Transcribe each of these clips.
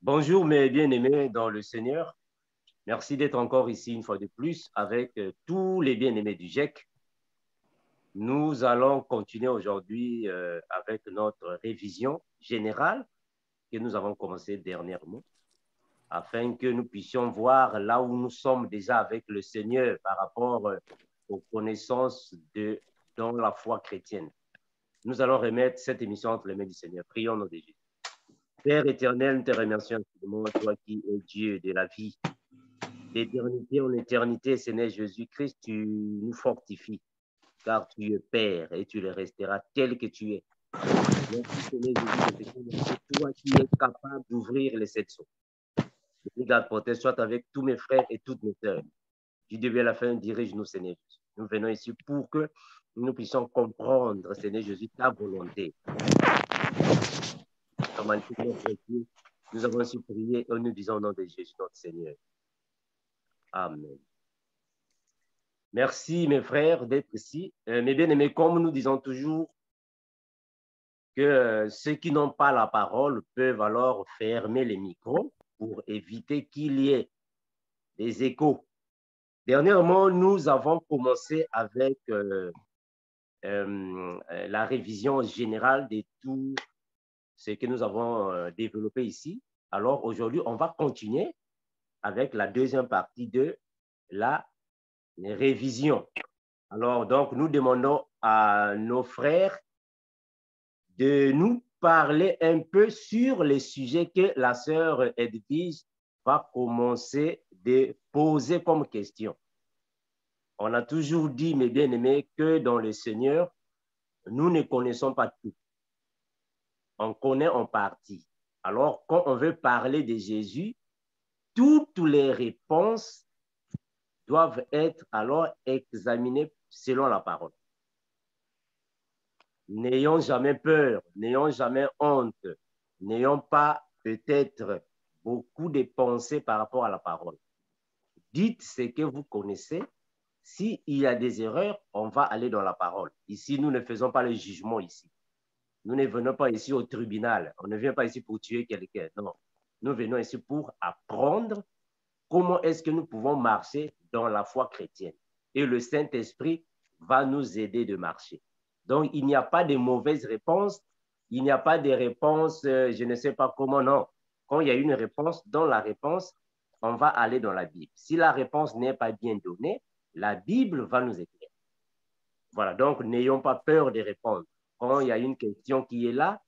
Bonjour mes bien-aimés dans le Seigneur. Merci d'être encore ici une fois de plus avec tous les bien-aimés du GIEC. Nous allons continuer aujourd'hui avec notre révision générale que nous avons commencé dernièrement afin que nous puissions voir là où nous sommes déjà avec le Seigneur par rapport aux connaissances dans la foi chrétienne. Nous allons remettre cette émission entre les mains du Seigneur. Prions au nom de Jésus. Père éternel, nous te remercions infiniment, toi qui es Dieu de la vie. D'éternité en éternité, Seigneur Jésus-Christ, tu nous fortifies, car tu es Père et tu le resteras tel que tu es. Merci, Seigneur Jésus, c'est toi qui es capable d'ouvrir les sept sceaux. Que garde portée soit avec tous mes frères et toutes mes sœurs. Du début à la fin, dirige-nous, Seigneur Jésus. Nous venons ici pour que nous puissions comprendre, Seigneur Jésus, ta volonté. Nous avons ainsi prié et nous disons au nom de Jésus, notre Seigneur. Amen. Merci, mes frères, d'être ici. Mes bien-aimés, comme nous disons toujours, que ceux qui n'ont pas la parole peuvent alors fermer les micros pour éviter qu'il y ait des échos. Dernièrement, nous avons commencé avec la révision générale de tout ce que nous avons développé ici. Alors, aujourd'hui, on va continuer avec la deuxième partie de la révision. Alors, donc, nous demandons à nos frères de nous parler un peu sur les sujets que la sœur Edwige va commencer de poser comme question. On a toujours dit, mes bien-aimés, que dans le Seigneur, nous ne connaissons pas tout. On connaît en partie. Alors, quand on veut parler de Jésus, toutes les réponses doivent être alors examinées selon la parole. N'ayons jamais peur, n'ayons jamais honte, n'ayons pas peut-être beaucoup de pensées par rapport à la parole. Dites ce que vous connaissez. S'il y a des erreurs, on va aller dans la parole. Ici, nous ne faisons pas le jugement ici. Nous ne venons pas ici au tribunal. On ne vient pas ici pour tuer quelqu'un. Non. Nous venons ici pour apprendre comment est-ce que nous pouvons marcher dans la foi chrétienne. Et le Saint-Esprit va nous aider de marcher. Donc, il n'y a pas de mauvaises réponses. Il n'y a pas de réponses, je ne sais pas comment, non. Quand il y a une réponse, dans la réponse, on va aller dans la Bible. Si la réponse n'est pas bien donnée, la Bible va nous éclairer. Voilà, donc n'ayons pas peur de répondre. Quand il y a une question qui est là,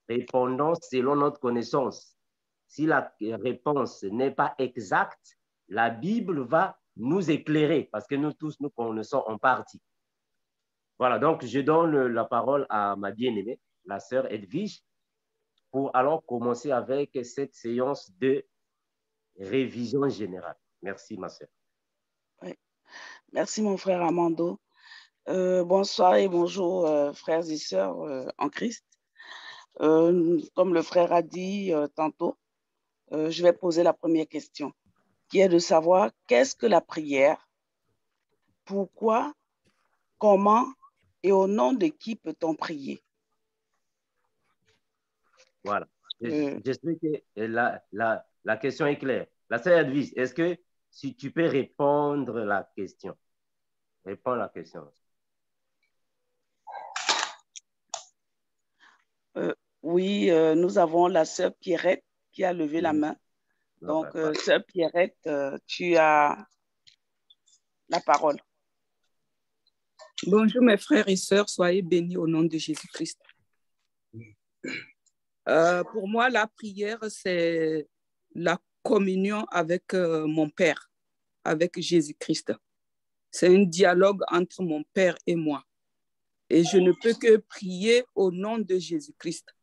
répondons selon notre connaissance. Si la réponse n'est pas exacte, la Bible va nous éclairer parce que nous tous, nous connaissons en partie. Voilà, donc je donne la parole à ma bien-aimée, la sœur Edwige, pour alors commencer avec cette séance de révision générale. Merci, ma sœur. Oui. Merci, mon frère Amando. Bonsoir et bonjour, frères et sœurs en Christ. Comme le frère a dit tantôt, je vais poser la première question, qui est de savoir qu'est-ce que la prière, pourquoi, comment et au nom de qui peut-on prier? Voilà. J'espère que la question est claire. La sœur Edwige, est-ce que si tu peux répondre la question? Réponds la question. Oui, nous avons la sœur Pierrette qui a levé la main. Donc, sœur Pierrette, tu as la parole. Bonjour mes frères et sœurs, soyez bénis au nom de Jésus-Christ. Pour moi, la prière, c'est la communion avec mon Père, avec Jésus-Christ. C'est un dialogue entre mon Père et moi. Et je ne peux que prier au nom de Jésus-Christ.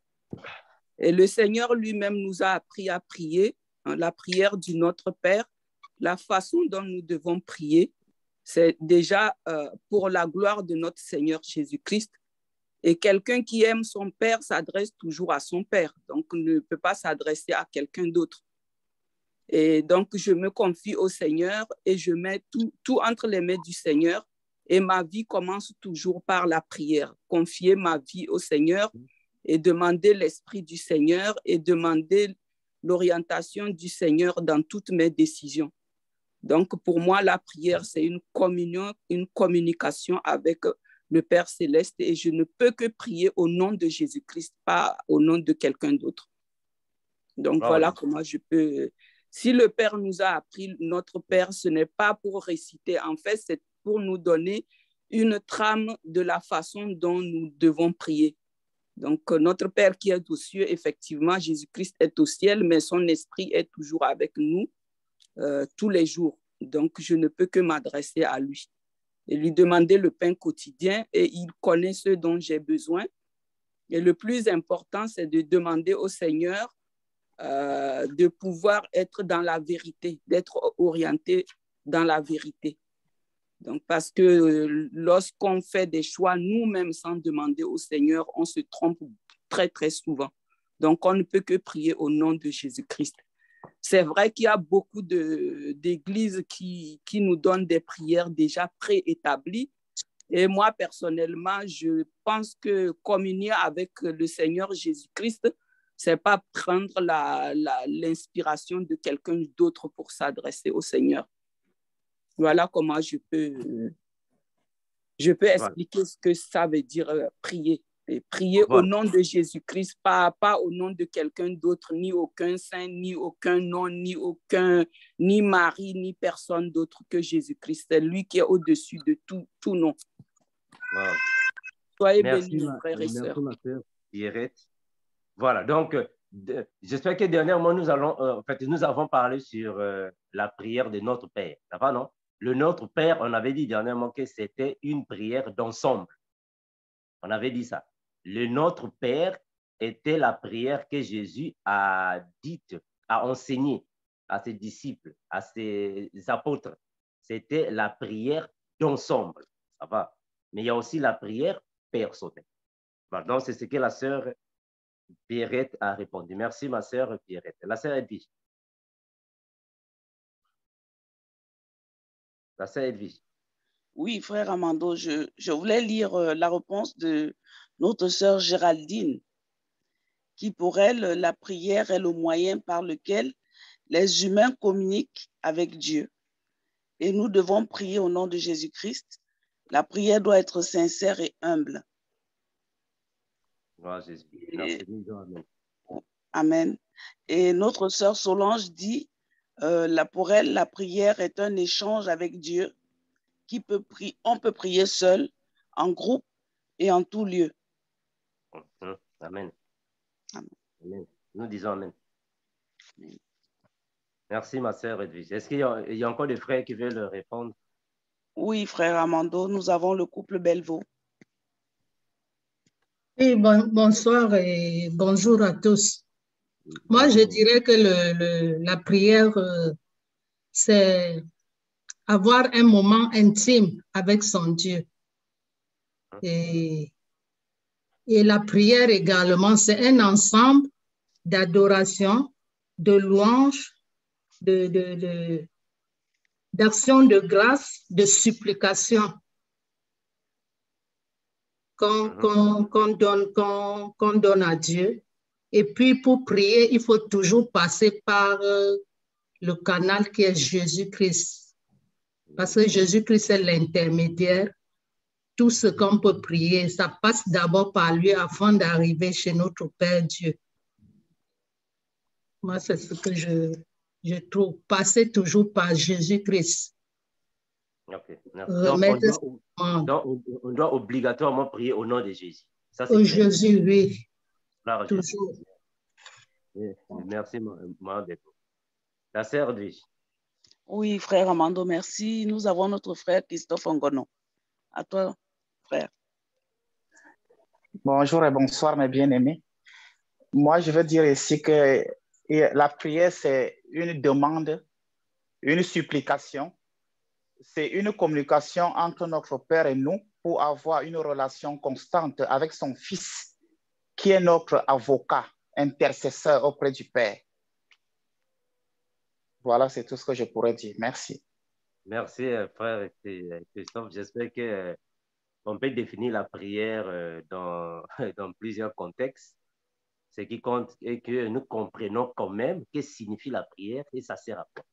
Et le Seigneur lui-même nous a appris à prier, la prière du Notre Père, la façon dont nous devons prier. C'est déjà pour la gloire de notre Seigneur Jésus-Christ. Et quelqu'un qui aime son Père s'adresse toujours à son Père. Donc, ne peut pas s'adresser à quelqu'un d'autre. Et donc, je me confie au Seigneur et je mets tout entre les mains du Seigneur. Et ma vie commence toujours par la prière. Confier ma vie au Seigneur et demander l'Esprit du Seigneur et demander l'orientation du Seigneur dans toutes mes décisions. Donc, pour moi, la prière, c'est une communion, une communication avec le Père Céleste et je ne peux que prier au nom de Jésus-Christ, pas au nom de quelqu'un d'autre. Donc, voilà comment je peux... Si le Père nous a appris notre Père, ce n'est pas pour réciter. En fait, c'est pour nous donner une trame de la façon dont nous devons prier. Donc, notre Père qui est aux cieux, effectivement, Jésus-Christ est au ciel, mais son esprit est toujours avec nous tous les jours. Donc, je ne peux que m'adresser à lui et lui demander le pain quotidien et il connaît ce dont j'ai besoin. Et le plus important, c'est de demander au Seigneur de pouvoir être dans la vérité, d'être orienté dans la vérité. Donc, parce que lorsqu'on fait des choix nous-mêmes sans demander au Seigneur, on se trompe très, très souvent. Donc, on ne peut que prier au nom de Jésus-Christ. C'est vrai qu'il y a beaucoup d'églises qui nous donnent des prières déjà préétablies. Et moi, personnellement, je pense que communier avec le Seigneur Jésus-Christ, ce n'est pas prendre l'inspiration de quelqu'un d'autre pour s'adresser au Seigneur. Voilà comment je peux expliquer ce que ça veut dire prier. Et prier au nom de Jésus-Christ, pas au nom de quelqu'un d'autre, ni aucun saint, ni aucun nom, ni Marie, ni personne d'autre que Jésus-Christ. C'est lui qui est au-dessus de tout nom. Wow. Soyez bénis, frères et sœurs. Merci, ma sœur Pierrette. Voilà, donc, j'espère que dernièrement, nous avons parlé sur la prière de notre Père. Ça va, non? Le Notre Père, on avait dit dernièrement que c'était une prière d'ensemble. On avait dit ça. Le Notre Père était la prière que Jésus a dite, a enseignée à ses disciples, à ses apôtres. C'était la prière d'ensemble. Ça va. Mais il y a aussi la prière personnelle. Donc, c'est ce que la sœur Pierrette a répondu. Merci, ma sœur Pierrette. La sœur Edwige. La sœur Edwige. Oui, frère Amando, je voulais lire la réponse de notre sœur Géraldine, qui pour elle, la prière est le moyen par lequel les humains communiquent avec Dieu. Et nous devons prier au nom de Jésus-Christ. La prière doit être sincère et humble. Gloire à Jésus. Merci. Amen. Amen. Et notre sœur Solange dit, pour elle, la prière est un échange avec Dieu on peut prier seul, en groupe et en tout lieu. Amen. Amen. Amen. Nous disons Amen. Amen. Merci, ma sœur Edwige. Est-ce qu'il y a encore des frères qui veulent répondre? Oui, frère Amando, nous avons le couple Belvaux. Oui, bonsoir et bonjour à tous. Moi, je dirais que la prière, c'est avoir un moment intime avec son Dieu. Et la prière également, c'est un ensemble d'adoration, de louange, d'action de grâce, de supplication qu'on donne à Dieu. Et puis, pour prier, il faut toujours passer par le canal qui est Jésus-Christ. Parce que Jésus-Christ est l'intermédiaire. Tout ce qu'on peut prier, ça passe d'abord par lui avant d'arriver chez notre Père Dieu. Moi, c'est ce que je trouve. Passer toujours par Jésus-Christ. Okay. Donc, on doit obligatoirement prier au nom de Jésus. Ça, au Jésus, oui. Toujours. Merci, Mme Debo. La sœur Edwige. Oui, frère Amando, merci. Nous avons notre frère Christophe Ongono. À toi, frère. Bonjour et bonsoir, mes bien-aimés. Moi, je veux dire ici que la prière, c'est une demande, une supplication. C'est une communication entre notre Père et nous pour avoir une relation constante avec son Fils, qui est notre avocat, intercesseur auprès du Père. Voilà, c'est tout ce que je pourrais dire. Merci. Merci, frère Christophe. J'espère qu'on peut définir la prière dans plusieurs contextes. Ce qui compte est que nous comprenons quand même ce que signifie la prière et ça sert à quoi.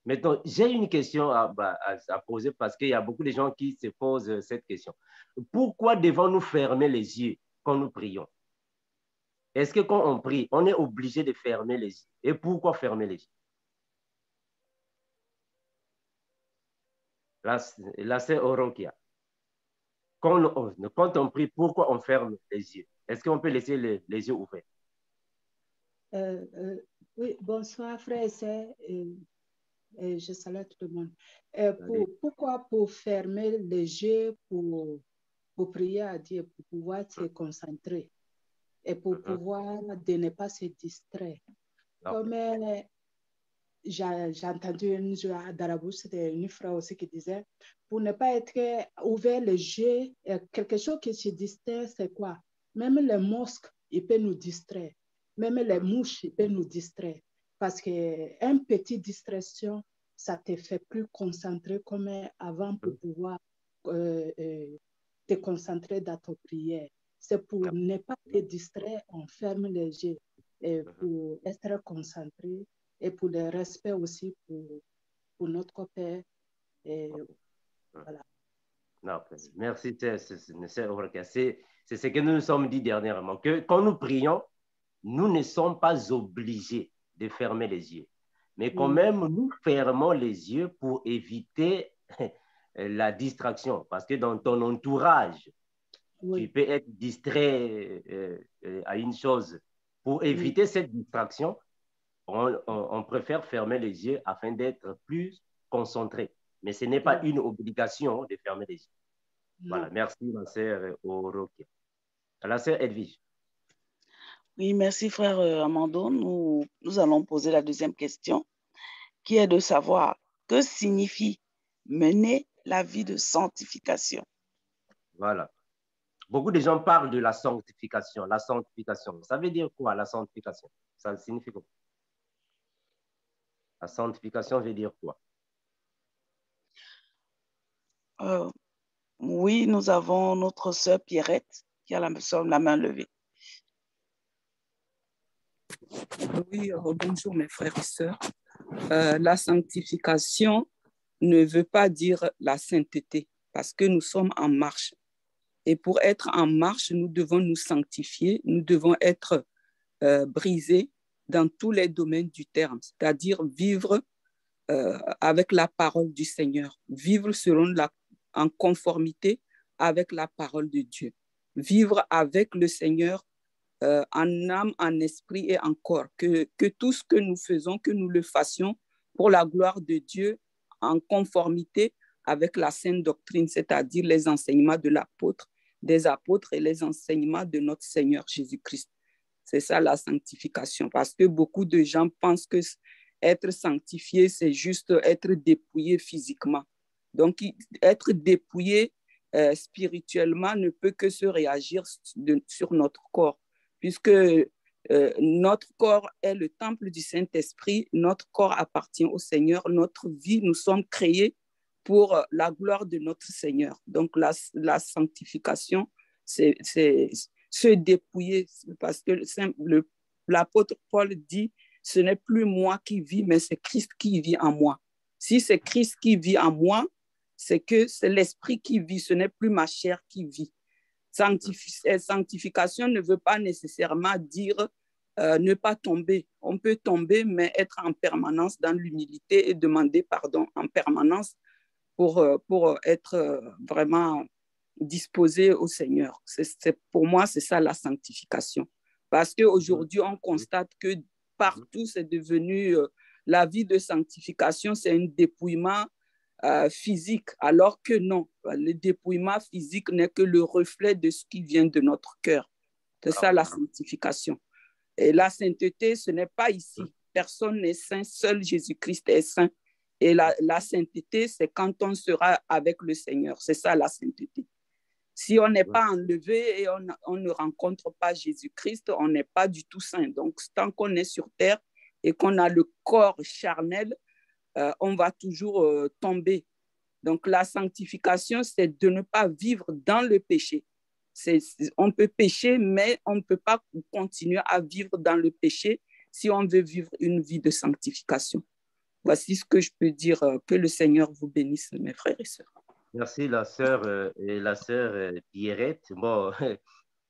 Maintenant, j'ai une question à poser parce qu'il y a beaucoup de gens qui se posent cette question. Pourquoi devons-nous fermer les yeux quand nous prions? Est-ce que quand on prie, on est obligé de fermer les yeux? Et pourquoi fermer les yeux? Là c'est Orokia. Quand on prie, pourquoi on ferme les yeux? Est-ce qu'on peut laisser les yeux ouverts? Oui, bonsoir frère et sœurs. Je salue tout le monde. Pourquoi pour fermer les yeux, pour prier à Dieu, pour pouvoir se concentrer et pour pouvoir ne pas se distraire? Comme j'ai entendu dans la bouche d'une frère aussi qui disait, pour ne pas être ouvert les yeux, quelque chose qui se distrait, c'est quoi? Même les mosques, ils peuvent nous distraire. Même les mouches, ils peuvent nous distraire. Parce qu'une petite distraction, ça te fait plus concentrer comme avant pour pouvoir te concentrer dans ta prière. C'est pour ne pas te distraire, on ferme les yeux pour être concentré et pour le respect aussi pour notre Père. Et voilà. Non, merci, c'est ce que nous nous sommes dit dernièrement, que quand nous prions, nous ne sommes pas obligés de fermer les yeux. Mais quand même, nous fermons les yeux pour éviter la distraction. Parce que dans ton entourage, tu peux être distrait à une chose. Pour éviter cette distraction, on préfère fermer les yeux afin d'être plus concentré. Mais ce n'est pas une obligation de fermer les yeux. Voilà, merci ma sœur Orokia. La sœur Edwige. Oui, merci frère Amando. Nous allons poser la deuxième question, qui est de savoir que signifie mener la vie de sanctification. Voilà. Beaucoup de gens parlent de la sanctification. La sanctification, ça veut dire quoi, la sanctification? Ça signifie quoi? La sanctification veut dire quoi? Oui, nous avons notre sœur Pierrette qui a la main levée. Oui, bonjour mes frères et sœurs. La sanctification ne veut pas dire la sainteté parce que nous sommes en marche. Et pour être en marche, nous devons nous sanctifier, nous devons être brisés dans tous les domaines du terme, c'est-à-dire vivre avec la parole du Seigneur, vivre en conformité avec la parole de Dieu, vivre avec le Seigneur en âme, en esprit et en corps, que tout ce que nous faisons, que nous le fassions pour la gloire de Dieu en conformité avec la sainte doctrine, c'est-à-dire les enseignements des apôtres et les enseignements de notre Seigneur Jésus-Christ. C'est ça la sanctification, parce que beaucoup de gens pensent que être sanctifié, c'est juste être dépouillé physiquement. Donc, être dépouillé spirituellement ne peut que se réagir sur notre corps, puisque notre corps est le temple du Saint-Esprit, notre corps appartient au Seigneur, notre vie, nous sommes créés pour la gloire de notre Seigneur. Donc, la sanctification, c'est se dépouiller, parce que l'apôtre Paul dit, ce n'est plus moi qui vis, mais c'est Christ qui vit en moi. Si c'est Christ qui vit en moi, c'est que c'est l'esprit qui vit, ce n'est plus ma chair qui vit. Sanctification ne veut pas nécessairement dire ne pas tomber. On peut tomber, mais être en permanence dans l'humilité et demander pardon en permanence pour être vraiment disposé au Seigneur. Pour moi, c'est ça la sanctification. Parce qu'aujourd'hui, on constate que partout, c'est devenu la vie de sanctification, c'est un dépouillement physique, alors que non, le dépouillement physique n'est que le reflet de ce qui vient de notre cœur. C'est ça la sanctification. Et la sainteté, ce n'est pas ici. Personne n'est saint, seul Jésus-Christ est saint. Et la sainteté, c'est quand on sera avec le Seigneur. C'est ça la sainteté. Si on n'est pas enlevé et on ne rencontre pas Jésus-Christ, on n'est pas du tout saint. Donc, tant qu'on est sur terre et qu'on a le corps charnel, on va toujours tomber. Donc, la sanctification, c'est de ne pas vivre dans le péché. On peut pécher, mais on ne peut pas continuer à vivre dans le péché si on veut vivre une vie de sanctification. Voici ce que je peux dire. Que le Seigneur vous bénisse, mes frères et sœurs. Merci, la sœur Pierrette. Bon,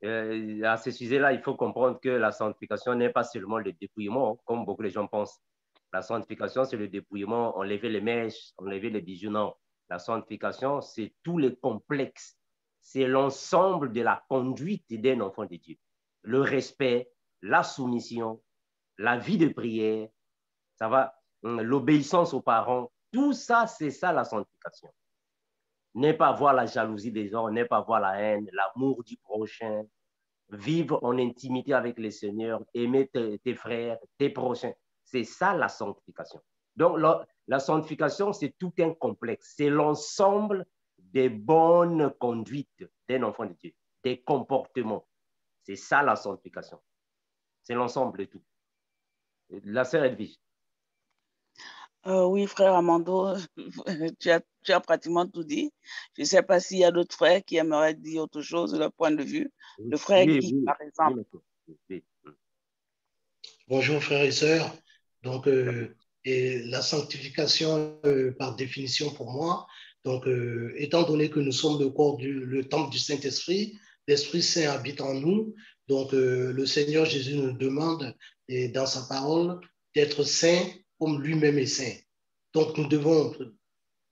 à ce sujet-là, il faut comprendre que la sanctification n'est pas seulement le dépouillement, comme beaucoup de gens pensent. La sanctification, c'est le dépouillement, enlever les mèches, enlever les bijoux. Non, la sanctification, c'est tous les complexes. C'est l'ensemble de la conduite d'un enfant de Dieu. Le respect, la soumission, la vie de prière, ça va, l'obéissance aux parents, tout ça, c'est ça la sanctification. Ne pas avoir la jalousie des gens, ne pas avoir la haine, l'amour du prochain, vivre en intimité avec le Seigneur, aimer tes frères, tes prochains. C'est ça la sanctification. Donc, la sanctification, c'est tout un complexe. C'est l'ensemble des bonnes conduites d'un enfant de Dieu, des comportements. C'est ça la sanctification. C'est l'ensemble de tout. La sœur Edwige. Oui, frère Amando, tu as pratiquement tout dit. Je ne sais pas s'il y a d'autres frères qui aimeraient dire autre chose de leur point de vue. Le frère Guy, par exemple. Oui. Bonjour, frères et sœurs. Donc, et la sanctification, par définition pour moi, donc, étant donné que nous sommes le corps le temple du Saint-Esprit, l'Esprit Saint habite en nous. Donc, le Seigneur Jésus nous demande, et dans sa parole, d'être saint comme lui-même est saint. Donc, nous devons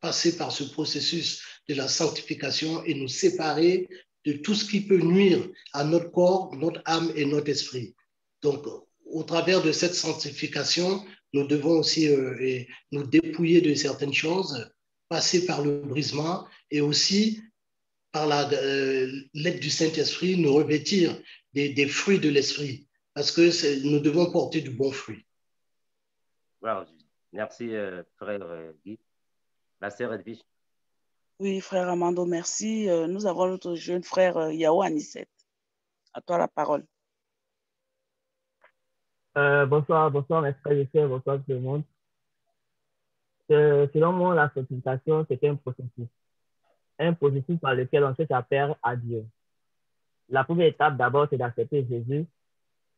passer par ce processus de la sanctification et nous séparer de tout ce qui peut nuire à notre corps, notre âme et notre esprit. Donc, au travers de cette sanctification, nous devons aussi nous dépouiller de certaines choses, passer par le brisement et aussi, par l'aide du Saint-Esprit, nous revêtir des fruits de l'esprit, parce que nous devons porter du bon fruit. Wow. Merci, frère Guy. La sœur Edwige. Oui, frère Amando, merci. Nous avons notre jeune frère Yao Anisette. À toi la parole. Bonsoir mes frères et sœurs, bonsoir tout le monde. Selon moi, la sanctification, c'est un processus par lequel on se s'appelle à Dieu. La première étape, d'abord, c'est d'accepter Jésus.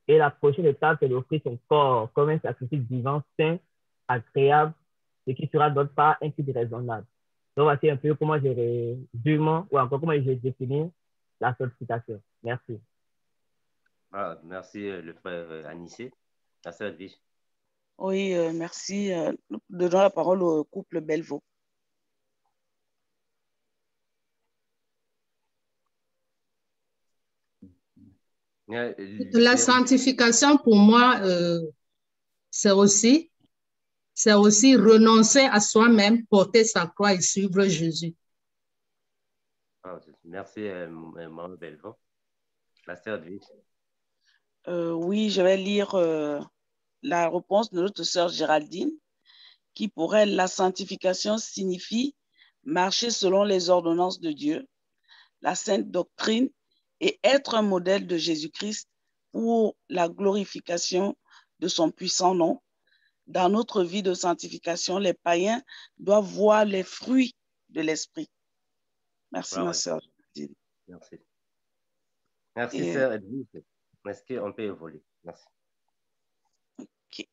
Et la prochaine étape, c'est d'offrir son corps comme un sacrifice vivant, saint, agréable, ce qui sera d'autre part un culte raisonnable. Donc, voici un peu comment je résume ou encore comment je définis la sanctification. Merci. Ah, merci, le frère Anissé. La sœur Edwige. Oui, merci. Nous donnons la parole au couple Belvaux. La sanctification, pour moi, c'est aussi renoncer à soi-même, porter sa croix et suivre Jésus. Merci, Mme Belvaux. La sœur Edwige. Oui, je vais lire la réponse de notre sœur Géraldine, qui pour elle, la sanctification signifie marcher selon les ordonnances de Dieu, la sainte doctrine et être un modèle de Jésus-Christ pour la glorification de son puissant nom. Dans notre vie de sanctification, les païens doivent voir les fruits de l'esprit. Merci, ma sœur. Merci. Merci, sœur Edwige. Est-ce qu'on peut évoluer? Merci. Ok.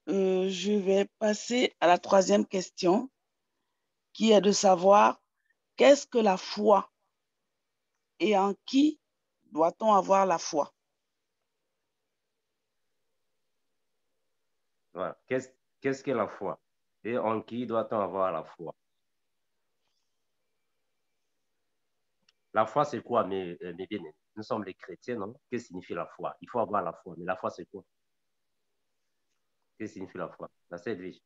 Je vais passer à la troisième question, qui est de savoir qu'est-ce que la foi et en qui doit-on avoir la foi? Voilà. Qu'est-ce que la foi et en qui doit-on avoir la foi? La foi, c'est quoi, mes bien-aimés? Nous sommes les chrétiens, non? Que signifie la foi? Il faut avoir la foi, mais la foi, c'est quoi? Que signifie la foi? La sœur Edwige.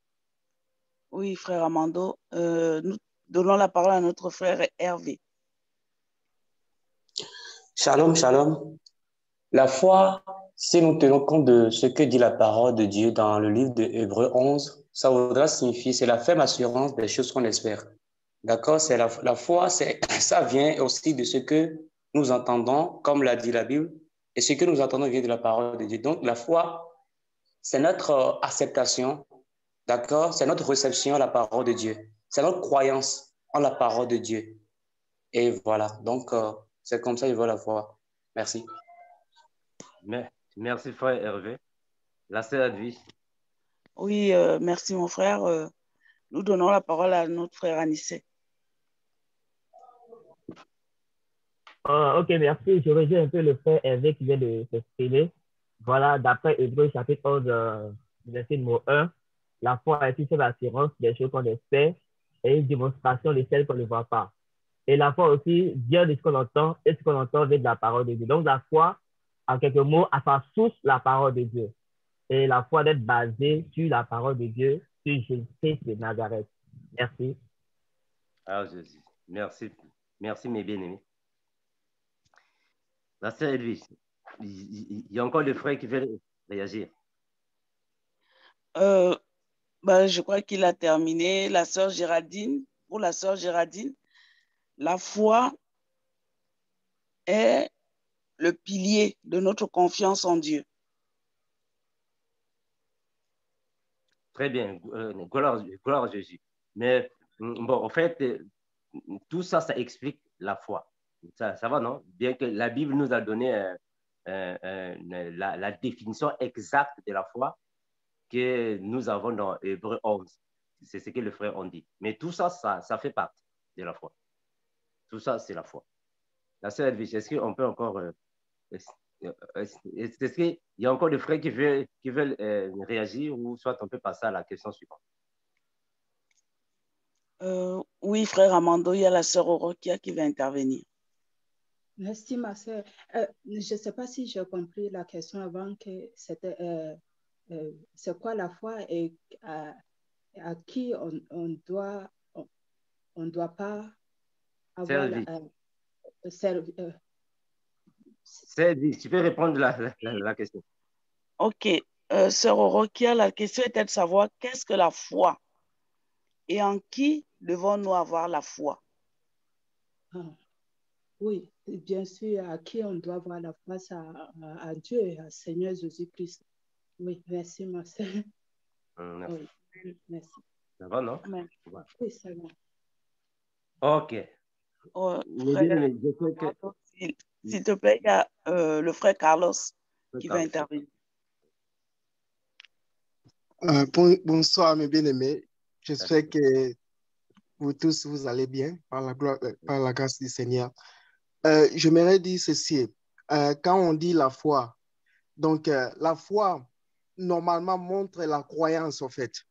Oui, frère Amando, nous donnons la parole à notre frère Hervé. Shalom, shalom. La foi, si nous tenons compte de ce que dit la parole de Dieu dans le livre de Hébreux 11, ça voudra signifier, c'est la ferme assurance des choses qu'on espère. D'accord? C'est la foi, ça vient aussi de ce que nous entendons, comme l'a dit la Bible, et ce que nous entendons vient de la parole de Dieu. Donc, la foi, c'est notre acceptation, d'accord? C'est notre réception à la parole de Dieu. C'est notre croyance en la parole de Dieu. Et voilà, donc c'est comme ça ils voient la foi. Merci. Merci, frère Hervé. La sœur Edwige. Oui, merci mon frère. Nous donnons la parole à notre frère Anissé. Ok, merci. Je rejoins un peu le frère Hervé qui vient de s'exprimer. Voilà, d'après Hébreux chapitre 11, verset numéro 1, la foi est une seule assurance des choses qu'on espère et une démonstration de celles qu'on ne voit pas. Et la foi aussi vient de ce qu'on entend et ce qu'on entend vient de la parole de Dieu. Donc la foi, en quelques mots, a sa source la parole de Dieu. Et la foi d'être basée sur la parole de Dieu, sur Jésus-Christ de Nazareth. Merci. Ah, Jésus. Merci. Merci, mes bien-aimés. La sœur Edwige, il y a encore des frères qui veulent réagir. Je crois qu'il a terminé. La sœur Géraldine, pour la sœur Géraldine, la foi est le pilier de notre confiance en Dieu. Très bien, gloire à Jésus. Mais bon, en fait, tout ça, ça explique la foi. Ça va, non? Bien que la Bible nous a donné la définition exacte de la foi que nous avons dans Hébreux 11. C'est ce que le frère ont dit. Mais tout ça, ça fait partie de la foi. Tout ça, c'est la foi. La sœur Edwige, est-ce qu'on peut encore... est-ce qu'il y a encore des frères qui veulent réagir ou soit on peut passer à la question suivante? Oui, frère Amando, il y a la sœur Orokia qui va intervenir. Merci, ma sœur. Je ne sais pas si j'ai compris la question avant que c'était c'est quoi la foi et à qui on doit pas avoir tu peux répondre la question. Ok. Sœur Orokia, la question était de savoir qu'est-ce que la foi et en qui devons-nous avoir la foi? Oui, bien sûr, à qui on doit avoir la foi, c'est à Dieu et à Seigneur Jésus-Christ. Oui, merci, ma sœur. Merci. Oui, merci. Ça va, non? Amen. Oui, ça va. Ok. Frère, s'il te plaît, il y a le frère Carlos qui va intervenir. Bonsoir, mes bien-aimés. J'espère que vous tous, vous allez bien par la grâce du Seigneur. J'aimerais dire ceci. Quand on dit la foi, donc la foi, normalement, montre la croyance, en fait.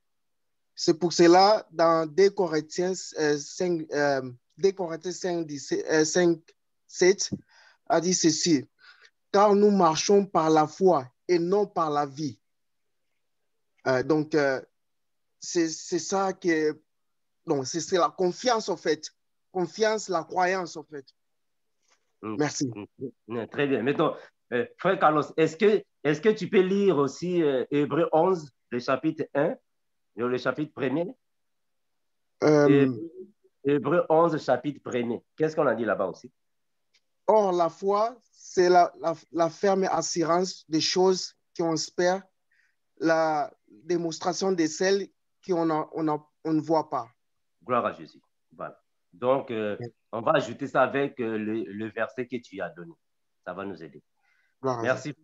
C'est pour cela, dans 2 Corinthiens 5, 7, a dit ceci. Car nous marchons par la foi et non par la vie. Donc, c'est ça que... Donc, c'est la confiance, en fait. Confiance, la croyance, en fait. Merci. Très bien. Maintenant, frère Carlos, est-ce que tu peux lire aussi Hébreux 11, le chapitre 1, le chapitre 1er? Hébreux 11, chapitre 1er. Qu'est-ce qu'on a dit là-bas aussi? Or, la foi, c'est la ferme assurance des choses qu'on espère, la démonstration de celles qu'on ne voit pas. Gloire à Jésus. Voilà. Donc, on va ajouter ça avec le verset que tu as donné. Ça va nous aider. Merci,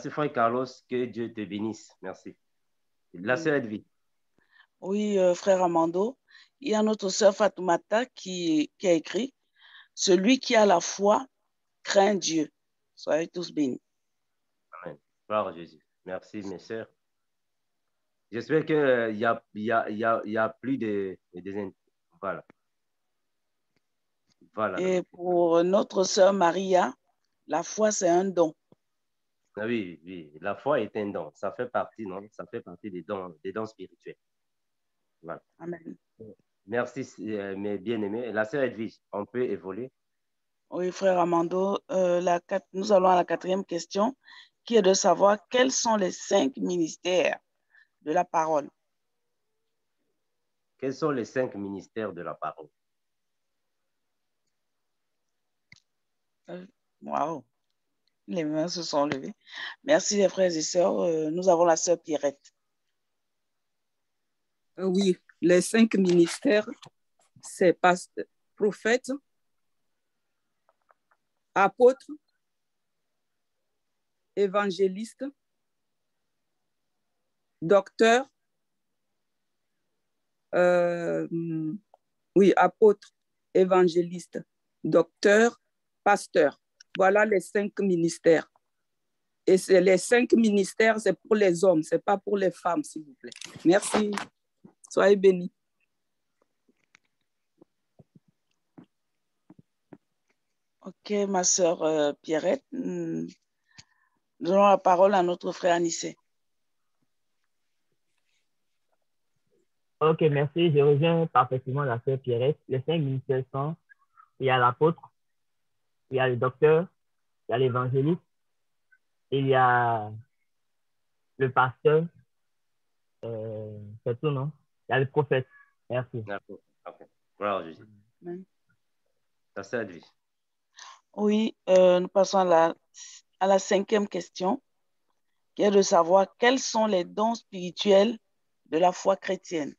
frère Carlos. Que Dieu te bénisse. Merci. La sœur Edwige. Oui, frère Amando. Il y a notre sœur Fatoumata qui a écrit « Celui qui a la foi craint Dieu. » Soyez tous bénis. Amen. Gloire à Jésus. Merci, mes sœurs. J'espère qu'il y a plus de voilà. Voilà. Et pour notre sœur Maria, la foi, c'est un don. Ah oui, oui, la foi est un don. Ça fait partie, non? Ça fait partie des dons spirituels. Voilà. Amen. Merci, mes bien-aimés. La sœur Edwige, on peut évoluer? Oui, frère Amando, nous allons à la 4e question, qui est de savoir quels sont les 5 ministères de la parole. Quels sont les 5 ministères de la parole? Wow, les mains se sont levées. Merci les frères et sœurs. Nous avons la sœur Pierrette. Oui, les 5 ministères, c'est prophète, apôtre, évangéliste, docteur, apôtre, évangéliste, docteur, pasteur. Voilà les 5 ministères. Et les 5 ministères, c'est pour les hommes, ce n'est pas pour les femmes, s'il vous plaît. Merci. Soyez bénis. Ok, ma sœur Pierrette, donnons la parole à notre frère Anissé. Ok, merci. Je reviens parfaitement la sœur Pierrette. Les 5 ministères sont, il y a l'apôtre, il y a le docteur, il y a l'évangéliste, il y a le pasteur, c'est tout, non? Il y a le prophète. Merci. Okay. Voilà, Jésus. Ça c'est lui. Oui, nous passons à la 5e question, qui est de savoir quels sont les dons spirituels de la foi chrétienne.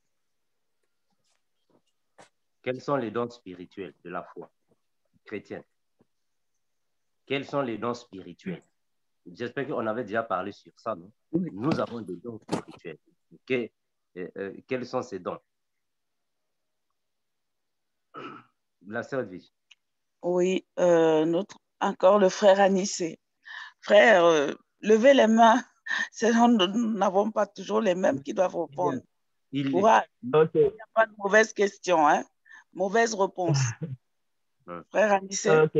Quels sont les dons spirituels de la foi chrétienne? Quels sont les dons spirituels? J'espère qu'on avait déjà parlé sur ça, non? Nous avons des dons spirituels. Quels sont ces dons? La sœur Edwige. Oui, encore le frère Anissé. Frère, levez les mains. Sinon, nous n'avons pas toujours les mêmes qui doivent répondre. Courage. Okay. Il n'y a pas de mauvaise question, hein? Mauvaise réponse. Frère Anissé. Ok.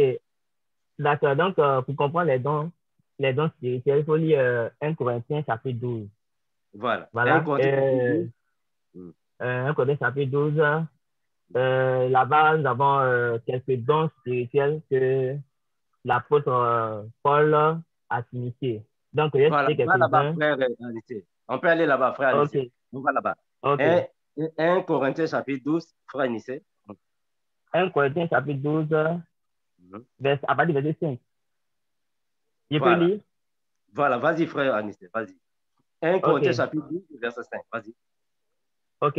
D'accord. Donc, pour comprendre les dons spirituels, il faut lire 1 Corinthiens chapitre 12. Voilà. 1 Corinthiens chapitre 12. Là-bas, nous avons quelques dons spirituels que l'apôtre Paul a signifié. Donc, il y a là-bas, frère Anissé. On peut aller là-bas, frère Anissé. Okay. On va là-bas. Okay. 1 Corinthiens chapitre 12, frère Anissé. 1 Corinthiens chapitre 12, à partir du verset 5. Je peux lire? Voilà, vas-y, frère Anissé, vas-y. 1 Corinthiens chapitre 12, verset 5, vas-y. Ok.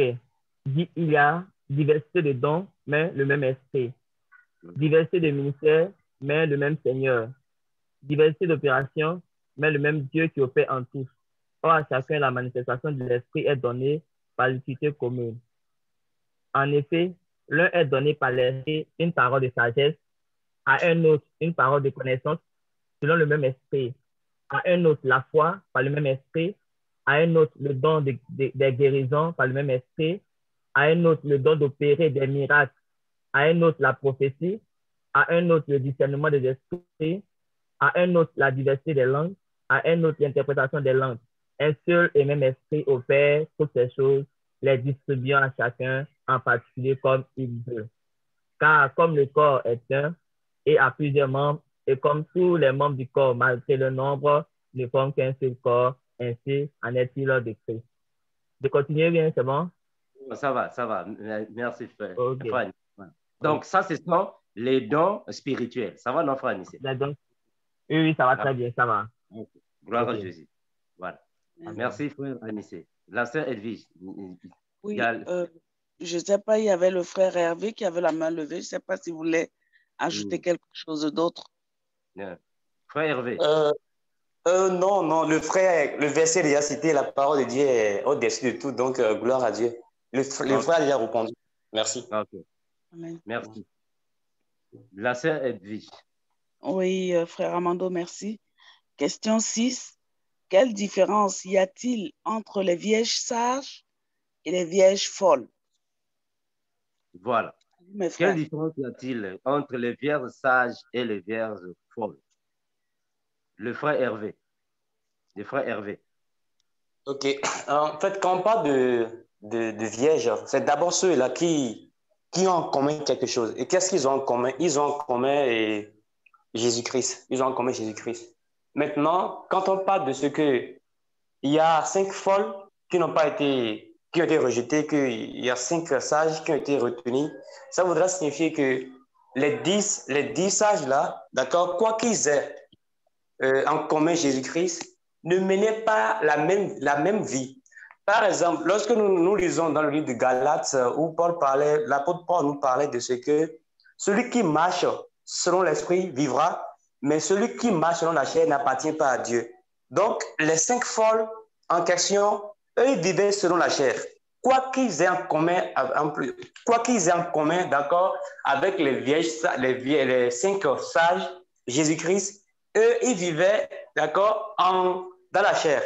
Il y a diversité de dons, mais le même esprit. Diversité de ministères, mais le même Seigneur. Diversité d'opérations, mais le même Dieu qui opère en tous. Or, à chacun, la manifestation de l'esprit est donnée par l'utilité commune. En effet, l'un est donné par l'esprit une parole de sagesse, à un autre une parole de connaissance selon le même esprit, à un autre la foi par le même esprit, à un autre le don des guérisons par le même esprit, à un autre le don d'opérer des miracles, à un autre la prophétie, à un autre le discernement des esprits, à un autre la diversité des langues, à un autre l'interprétation des langues. Un seul et même esprit opère toutes ces choses, les distribuant à chacun en particulier comme il veut. Car comme le corps est un et a plusieurs membres, et comme tous les membres du corps, malgré le nombre, ne forment qu'un seul corps, ainsi en est-il de Christ. De continuer bien, c'est bon? Ça va. Merci, frère. Okay. Frère. Donc, ça, ce sont les dons spirituels. Ça va, non, frère Anissé? Oui, ça va très bien, ça va. Okay. Gloire à Jésus. Voilà. Merci, frère Anissé. La sœur Edwige. Oui, je ne sais pas, il y avait le frère Hervé qui avait la main levée. Je ne sais pas si vous voulez ajouter quelque chose d'autre. Frère Hervé. Non, le verset déjà cité, la parole de Dieu est au-dessus de tout, donc gloire à Dieu. Le frère a déjà répondu. Merci. Okay. Amen. Merci. La sœur Edwige. Oui, frère Amando, merci. Question 6. Quelle différence y a-t-il entre les vierges sages et les vierges folles? Voilà. Quelle différence y a-t-il entre les vierges sages et les vierges folles? Le frère Hervé. Ok. En fait, quand on parle de vierges, c'est d'abord ceux-là qui ont en commun quelque chose. Et qu'est-ce qu'ils ont en commun? Ils ont en commun Jésus-Christ. Ils ont en commun Jésus-Christ. Maintenant, quand on parle de ce que il y a 5 folles qui ont été rejetées, qu'il y a 5 sages qui ont été retenus, ça voudra signifier que les 10 sages-là, d'accord, quoi qu'ils aient en commun Jésus-Christ, ne menaient pas la même vie. Par exemple, lorsque nous lisons dans le livre de Galates, où l'apôtre Paul nous parlait de ce que celui qui marche selon l'esprit vivra, mais celui qui marche selon la chair n'appartient pas à Dieu. Donc, les 5 folles en question, eux, ils vivaient selon la chair. Quoi qu'ils aient en commun, d'accord, avec les 5 sages, Jésus-Christ, eux, ils vivaient, d'accord, dans la chair.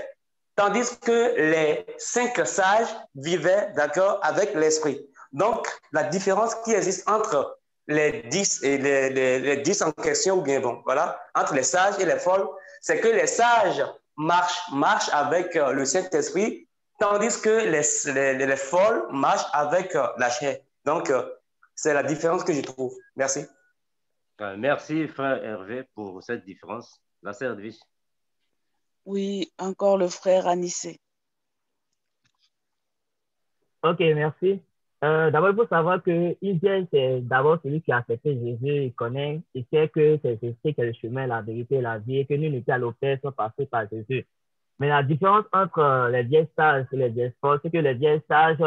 Tandis que les 5 sages vivaient, d'accord, avec l'esprit. Donc, la différence qui existe entre les 10 et les 10 en question, bien bon, voilà, entre les sages et les folles, c'est que les sages marchent avec le Saint-Esprit, tandis que les folles marchent avec la chair. Donc, c'est la différence que je trouve. Merci. Merci, frère Hervé, pour cette différence. La sœur Edwige. Oui, encore le frère Anissé. Ok, merci. D'abord, il faut savoir que Israël, c'est d'abord celui qui a accepté Jésus, il connaît, il sait que c'est Jésus qui est le chemin, la vérité et la vie, et que nous n'étions à l'opère sans passer par Jésus. Mais la différence entre les vieilles sages et les vieilles folles, c'est que les vieilles sages,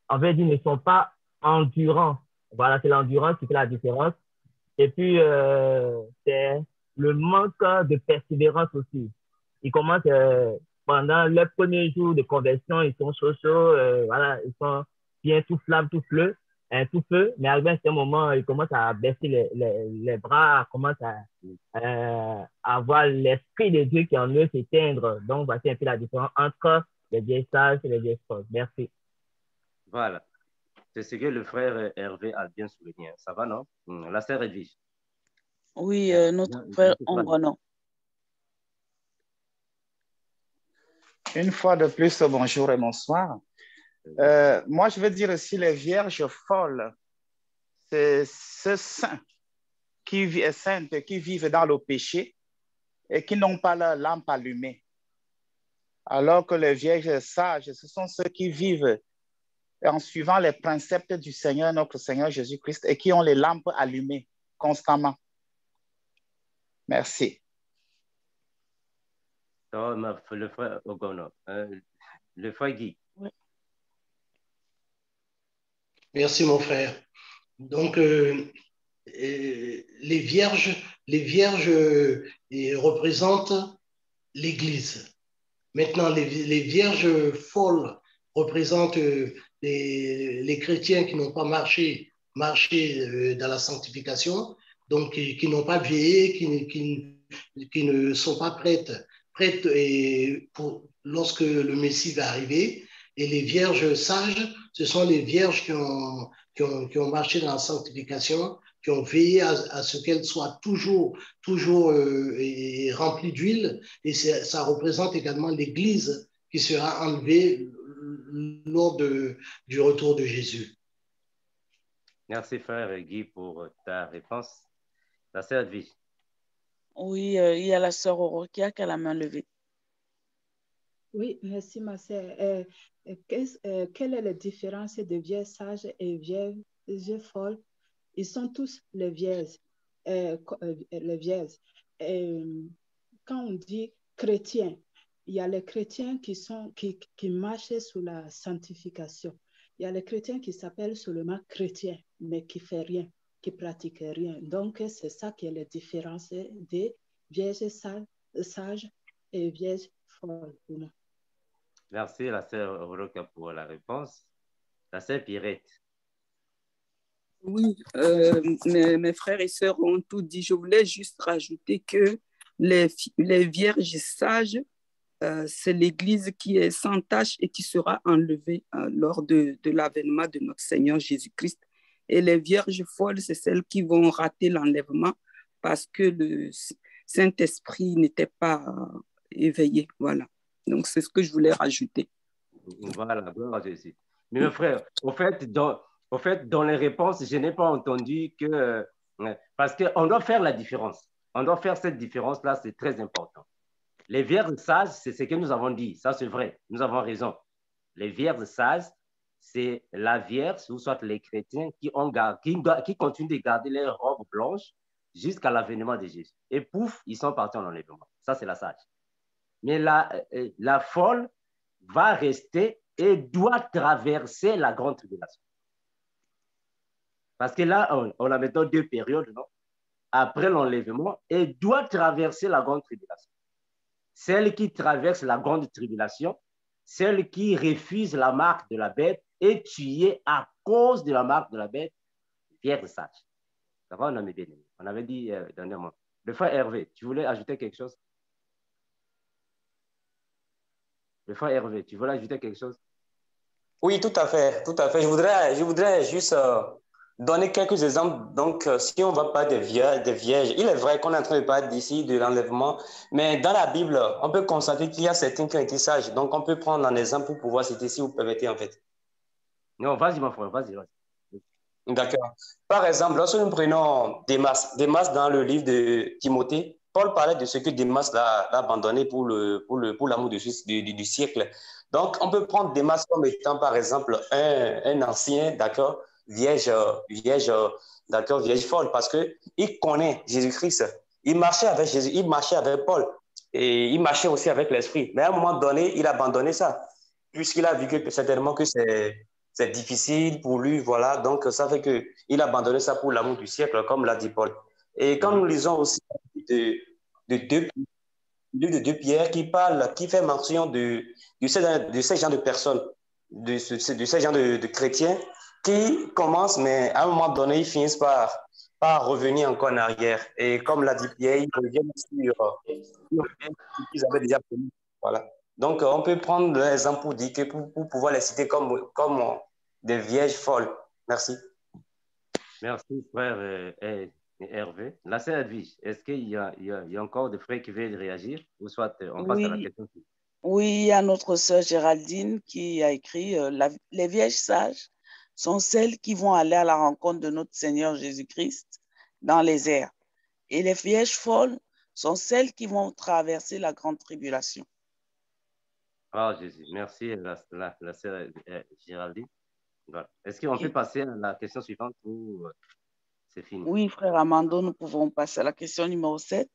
en fait, ils ne sont pas endurants. Voilà, c'est l'endurance qui fait la différence. Et puis, c'est le manque de persévérance aussi. Ils commencent pendant leur premier jour de conversion, ils sont chauds, voilà, ils sont bien tout flamme, tout feu, mais arrivé à ce moment, ils commencent à baisser les bras, commencent à avoir l'esprit de Dieu qui en eux s'éteindre. Donc, voici un peu la différence entre les vieilles sages et les vieilles folles. Merci. Voilà. C'est ce que le frère Hervé a bien souligné. Ça va, non? La sœur Edwige. Oui, notre frère Ongono. Une fois de plus, bonjour et bonsoir. Moi, je veux dire aussi les vierges folles, c'est ceux saints qui vivent dans le péché et qui n'ont pas leur lampe allumée. Alors que les vierges sages, ce sont ceux qui vivent en suivant les préceptes du Seigneur, notre Seigneur Jésus-Christ, et qui ont les lampes allumées constamment. Merci. Le frère Ogono, le frère Guy. Oui. Merci, mon frère. Donc, les vierges représentent l'Église. Maintenant, les vierges folles représentent les chrétiens qui n'ont pas marché dans la sanctification, donc qui n'ont pas veillé, qui ne sont pas prêtes et lorsque le Messie va arriver. Et les vierges sages, ce sont les vierges qui ont marché dans la sanctification, qui ont veillé à ce qu'elles soient toujours remplies d'huile. Et ça représente également l'Église qui sera enlevée lors du retour de Jésus. Merci, frère Guy, pour ta réponse. La sœur Edwige. Oui, il y a la sœur Orokia qui a la main levée. Oui, merci, ma sœur. Quelle est la différence des vierges sages et vierges folles? Ils sont tous les vierges. Les vierges. Quand on dit chrétiens, il y a les chrétiens qui marchent sous la sanctification. Il y a les chrétiens qui s'appellent seulement chrétiens, mais qui ne font rien, qui ne pratiquent rien. Donc, c'est ça qui est la différence des vierges sages et vierges folles pour moi. Merci, la sœur Oroka, pour la réponse. La sœur Pierrette. Oui, mes frères et sœurs ont tout dit. Je voulais juste rajouter que les vierges sages, c'est l'Église qui est sans tache et qui sera enlevée lors de l'avènement de notre Seigneur Jésus-Christ. Et les vierges folles, c'est celles qui vont rater l'enlèvement parce que le Saint-Esprit n'était pas éveillé. Voilà. Donc, c'est ce que je voulais rajouter. Voilà, gloire à Jésus. Mais mes frères, au fait, dans les réponses, je n'ai pas entendu que... parce qu'on doit faire la différence. On doit faire cette différence-là, c'est très important. Les vierges sages, c'est ce que nous avons dit. Ça, c'est vrai. Nous avons raison. Les vierges sages, c'est la vierge, ou soit les chrétiens qui continuent de garder leurs robes blanches jusqu'à l'avènement de Jésus. Et pouf, ils sont partis en enlèvement. Ça, c'est la sage. Mais la folle va rester et doit traverser la grande tribulation. Parce que là, on a maintenant 2 périodes, non? après l'enlèvement et doit traverser la grande tribulation. Celle qui traverse la grande tribulation, celle qui refuse la marque de la bête est tuée à cause de la marque de la bête, vierge sage. Ça va, on a bien aimé. On avait dit dernièrement. Le frère Hervé, tu voulais ajouter quelque chose? Le frère Hervé, tu voulais ajouter quelque chose? Oui, tout à fait, tout à fait. Je voudrais juste donner quelques exemples. Donc, si on va pas des vierges, il est vrai qu'on est en train de parler d'ici de l'enlèvement, mais dans la Bible, on peut constater qu'il y a certains qui ont été sages. Donc, on peut prendre un exemple pour pouvoir citer, si vous permettez, en fait. Non, vas-y, mon frère, vas-y. D'accord. Par exemple, lorsque nous prenons Démas dans le livre de Timothée, Paul parlait de ce que Démas l'a abandonné pour l'amour du siècle. Donc, on peut prendre Démas comme étant, par exemple, un ancien, d'accord, vierge folle, parce qu'il connaît Jésus-Christ. Il marchait avec Jésus, il marchait avec Paul, et il marchait aussi avec l'Esprit. Mais à un moment donné, il a abandonné ça, puisqu'il a vu que certainement que c'est difficile pour lui, voilà. Donc, ça fait qu'il a abandonné ça pour l'amour du siècle, comme l'a dit Paul. Et quand nous lisons aussi de 2 Pierre qui fait mention de ces gens de personnes, de ces gens de chrétiens qui commencent, mais à un moment donné, ils finissent par revenir encore en arrière. Et comme l'a dit Pierre, ils reviennent sur ce qu'ils avaient déjà promis. Voilà. Donc, on peut prendre l'exemple pour dire que pour pouvoir les citer comme des vierges folles. Merci. Merci, frère Hervé. La sœur Edwige, est-ce qu'il y a encore des frères qui veulent réagir ou soit on passe à la question? Oui, il y a notre sœur Géraldine qui a écrit les vierges sages sont celles qui vont aller à la rencontre de notre Seigneur Jésus-Christ dans les airs. Et les vierges folles sont celles qui vont traverser la grande tribulation. Ah, Jésus, merci la sœur Géraldine. Voilà. Est-ce qu'on peut passer à la question suivante ou c'est fini? Oui, frère Amando, nous pouvons passer à la question numéro 7.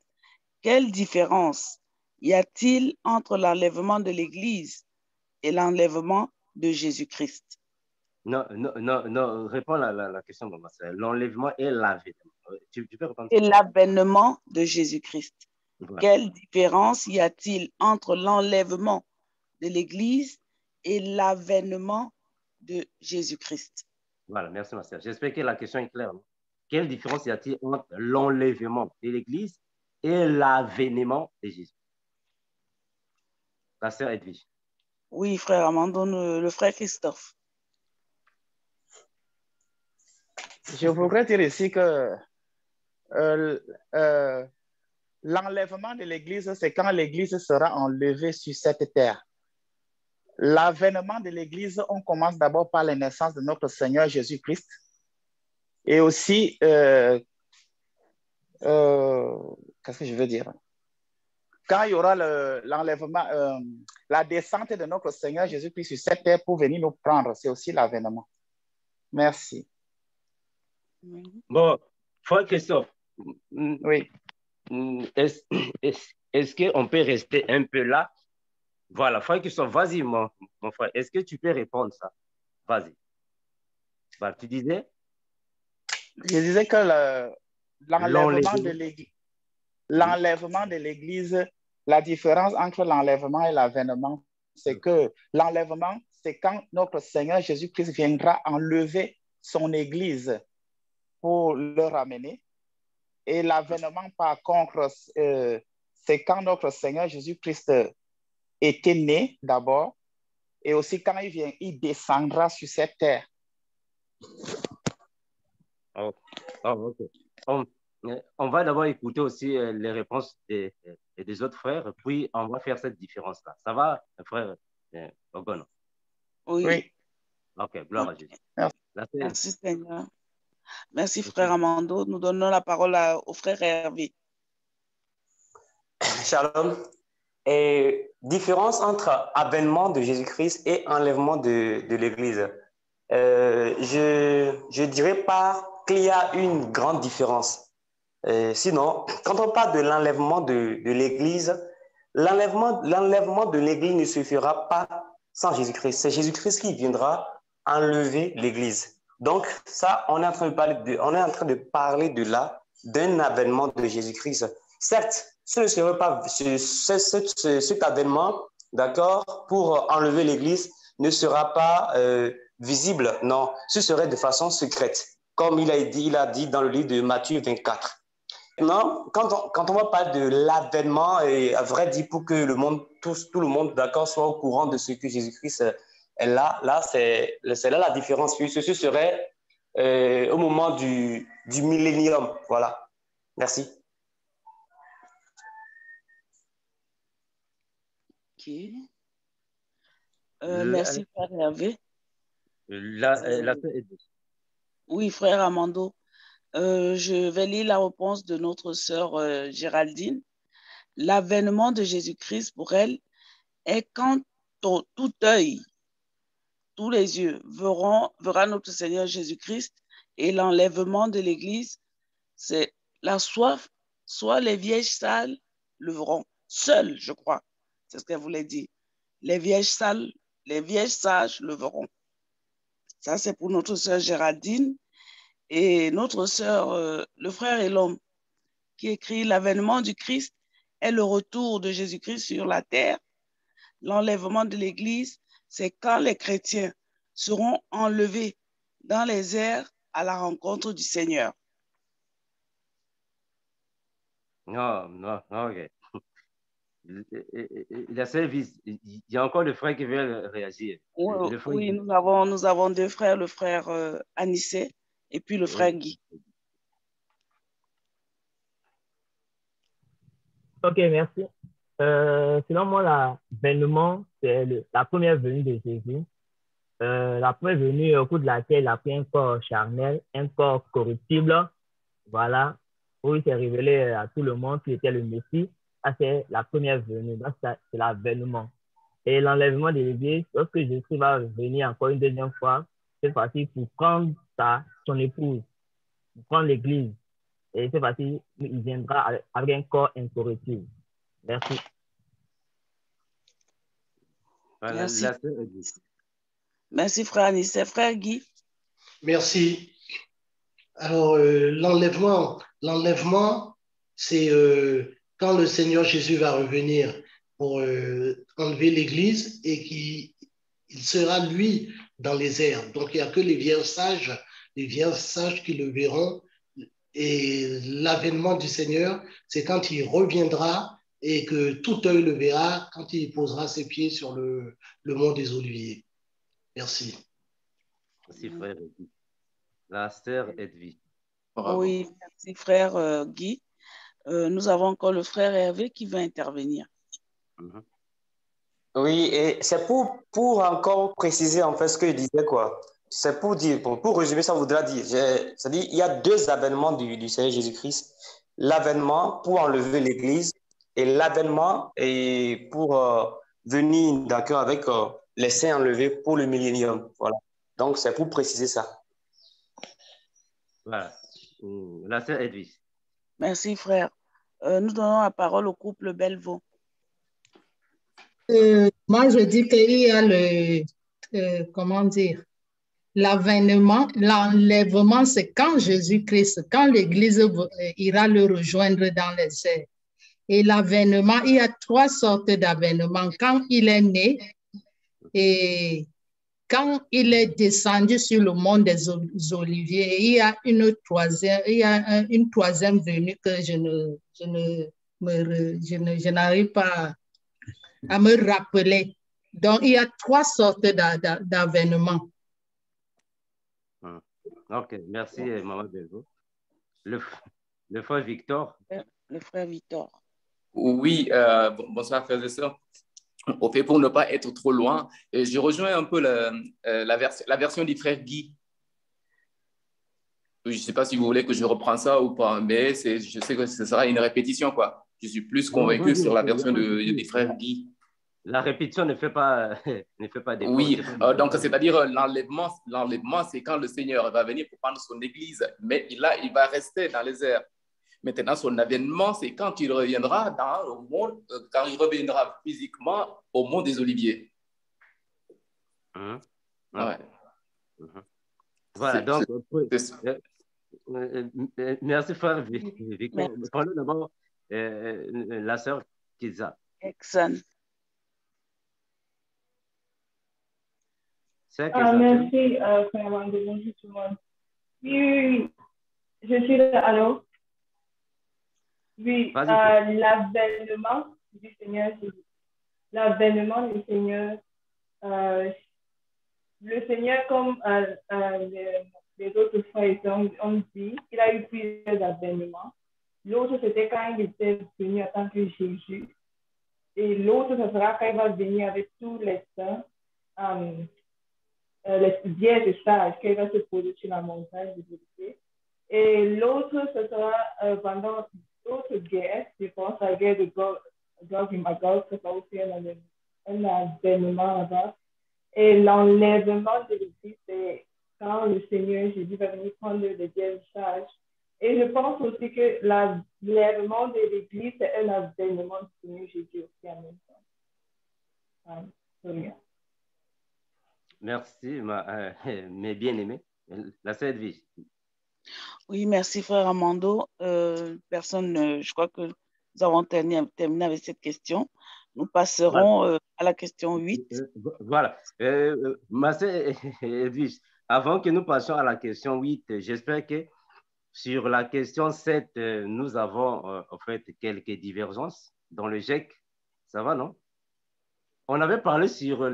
Quelle différence y a-t-il entre l'enlèvement de l'Église et l'enlèvement de Jésus-Christ? Non, réponds à la question, maman. L'enlèvement et l'avènement. Tu peux répondre? Et l'avènement de Jésus-Christ. Voilà. Quelle différence y a-t-il entre l'enlèvement de l'Église et l'avènement de Jésus-Christ? Voilà, merci, ma sœur. J'espère que la question est claire. Non? Quelle différence y a-t-il entre l'enlèvement de l'Église et l'avènement de Jésus? La sœur Edwige. Oui, frère Amandon, le frère Christophe. Je voudrais dire ici que l'enlèvement de l'Église, c'est quand l'Église sera enlevée sur cette terre. L'avènement de l'Église, on commence d'abord par la naissance de notre Seigneur Jésus-Christ. Et aussi, qu'est-ce que je veux dire? Quand il y aura l'enlèvement, la descente de notre Seigneur Jésus-Christ sur cette terre pour venir nous prendre, c'est aussi l'avènement. Merci. Bon, frère Christophe. Oui. Est-ce qu'on peut rester un peu là? Voilà, frère Christophe, vas-y, mon frère. Est-ce que tu peux répondre ça? Vas-y. Voilà, tu disais? Je disais que l'enlèvement de l'Église, la différence entre l'enlèvement et l'avènement, c'est que l'enlèvement, c'est quand notre Seigneur Jésus-Christ viendra enlever son Église pour le ramener. Et l'avènement, par contre, c'est quand notre Seigneur Jésus-Christ était né d'abord, et aussi quand il vient, il descendra sur cette terre. Ok. On va d'abord écouter aussi les réponses des autres frères, puis on va faire cette différence-là. Ça va, frère Ogono? Oui. Ok, gloire à Jésus. Merci, Seigneur. Merci, frère Amando. Nous donnons la parole au frère Hervé. Shalom. Et différence entre avènement de Jésus-Christ et enlèvement de l'Église. Je dirais pas qu'il y a une grande différence. Sinon, quand on parle de l'enlèvement de l'Église, l'enlèvement de l'Église ne se fera pas sans Jésus-Christ. C'est Jésus-Christ qui viendra enlever l'Église. Donc, ça, on est en train de parler de là. d'un avènement de Jésus-Christ. Certes, ce ne serait pas cet avènement, d'accord, pour enlever l'Église ne sera pas visible, non, ce serait de façon secrète, comme il a dit dans le livre de Matthieu 24. Maintenant, quand on va parler de l'avènement, et à vrai dire, pour que le monde, tout le monde, d'accord, soit au courant de ce que Jésus-Christ est là, c'est là la différence. Puis ce serait au moment du millénium. Voilà. Merci. Ok. Merci, frère Hervé. Oui, frère Amando. Je vais lire la réponse de notre sœur Géraldine. L'avènement de Jésus-Christ pour elle est quand tout œil, tous les yeux verra notre Seigneur Jésus-Christ, et l'enlèvement de l'Église, c'est la soif, soit les vieilles salles le verront seuls, je crois. C'est ce qu'elle voulait dire. Les vieilles sages le verront. Ça, c'est pour notre sœur Géraldine. Et notre sœur, le frère et l'homme, qui écrit l'avènement du Christ est le retour de Jésus-Christ sur la terre. L'enlèvement de l'Église, c'est quand les chrétiens seront enlevés dans les airs à la rencontre du Seigneur. Non, ok. Il y a encore le frère qui veut réagir. Oui, nous avons deux frères, le frère Anissé et puis le frère Guy. Ok, merci. Selon moi, l'avènement, c'est la première venue de Jésus. La première venue au cours de laquelle il a pris un corps charnel, un corps corruptible, voilà, où il s'est révélé à tout le monde qu'il était le Messie. Ça, c'est la première venue. Donc, c'est l'avènement. Et l'enlèvement de l'Église, lorsque Jésus va venir encore une deuxième fois, cette fois-ci pour prendre son épouse, pour prendre l'Église. Et cette fois-ci, il viendra avec un corps incorruptible. Merci. Merci. Merci, frère Anissé. Frère Guy. Merci. Alors, l'enlèvement, c'est quand le Seigneur Jésus va revenir pour enlever l'Église et qu'il sera, lui, dans les airs. Donc, il n'y a que les vierges sages qui le verront. Et l'avènement du Seigneur, c'est quand il reviendra et que tout œil le verra quand il posera ses pieds sur le mont des Oliviers. Merci. Merci, frère Guy. La sœur Edwige. Oui, merci, frère Guy. Nous avons encore le frère Hervé qui va intervenir. Oui, et c'est pour encore préciser en fait ce que je disais, quoi. C'est pour dire, pour résumer, ça voudra dire, c'est-à-dire il y a deux avènements du Seigneur Jésus-Christ. L'avènement pour enlever l'Église et l'avènement pour venir d'accord avec les saints enlevés pour le millénium. Voilà. Donc, c'est pour préciser ça. Voilà. La sœur Edwige. Merci, frère. Nous donnons la parole au couple Bellevaux. Moi, je dis qu'il y a comment dire, l'avènement, l'enlèvement, c'est quand Jésus-Christ, quand l'Église ira le rejoindre dans les airs. Et l'avènement, il y a trois sortes d'avènement. Quand il est né et quand il est descendu sur le mont des Oliviers, il y a une troisième venue que je n'arrive pas à me rappeler. Donc, il y a trois sortes d'avènements. Ok, merci, Maman Belvo. Le frère Victor. Le frère Victor. Oui, bonsoir, frères et sœurs. Au fait, pour ne pas être trop loin, je rejoins un peu la version du frère Guy. Je ne sais pas si vous voulez que je reprenne ça ou pas, mais je sais que ce sera une répétition, quoi. Je suis plus convaincu sur la version du frère Guy. La répétition ne fait pas d'effort. Oui, donc c'est-à-dire l'enlèvement, c'est quand le Seigneur va venir pour prendre son église, mais là, il va rester dans les airs. Maintenant, son avènement, c'est quand il reviendra dans le monde, quand il reviendra physiquement au mont des Oliviers. Ouais. Voilà, donc Merci, frère Victor. Prenons d'abord la sœur Kiza. Exxon. Merci, frère Amando. Bonjour tout le monde. Oui, je suis là. Allô? Oui, l'avènement du Seigneur Jésus. L'avènement du Seigneur. Le Seigneur, comme les autres frères ont dit, il a eu plusieurs avènements. L'autre, c'était quand il était venu en tant que Jésus. Et l'autre, ce sera quand il va venir avec tous les saints, les vierges sages, quand il va se poser sur la montagne de vérité. Et l'autre, ce sera pendant d'autres guerres. Je pense à la guerre de Gog et Magog, ce sera aussi un avènement là-bas. Et l'enlèvement de l'Église, c'est quand le Seigneur Jésus va venir prendre les vierges sages. Et je pense aussi que l'enlèvement de l'Église, c'est un avènement du Seigneur Jésus aussi en même temps. Merci, mes bien-aimés. La sœur Edwige. Oui, merci, frère Amando. Je crois que nous avons terminé avec cette question. Nous passerons à la question 8. Voilà. Ma sœur Edwige, avant que nous passions à la question 8, j'espère que sur la question 7, nous avons en fait quelques divergences dans le GEC. Ça va, non? On avait parlé sur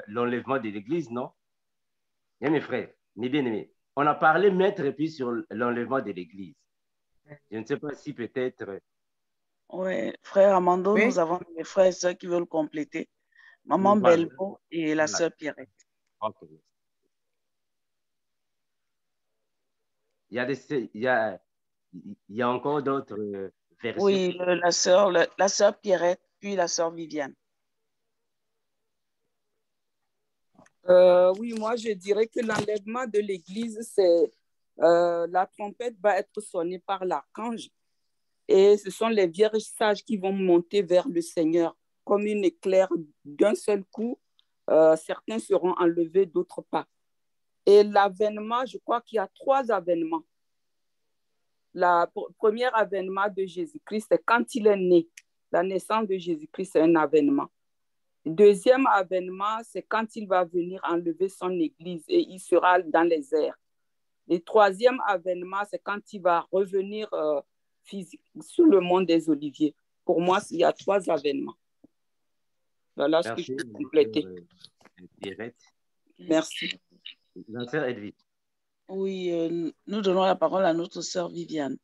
l'enlèvement de l'Église, non? Bien, mes frères, mes bien-aimés, on a parlé, maître, et puis sur l'enlèvement de l'Église. Je ne sais pas si peut-être... Oui, frère Amando, oui. Nous avons des frères et sœurs qui veulent compléter. Maman Belbo et la sœur Pierrette. Okay. Il y a encore d'autres versions. Oui, la sœur Pierrette, puis la sœur Viviane. Oui, moi, je dirais que l'enlèvement de l'Église, c'est la trompette va être sonnée par l'archange et ce sont les vierges sages qui vont monter vers le Seigneur comme une éclair d'un seul coup. Certains seront enlevés, d'autres pas. Et l'avènement, je crois qu'il y a 3 avènements. Le premier avènement de Jésus-Christ, c'est quand il est né. La naissance de Jésus-Christ, c'est un avènement. Le deuxième avènement, c'est quand il va venir enlever son église et il sera dans les airs. Le troisième avènement, c'est quand il va revenir sur le mont des Oliviers. Pour moi, il y a 3 avènements. Voilà ce que je peux compléter. Pierrette. Merci. La sœur Edwige. Oui, nous donnons la parole à notre sœur Viviane.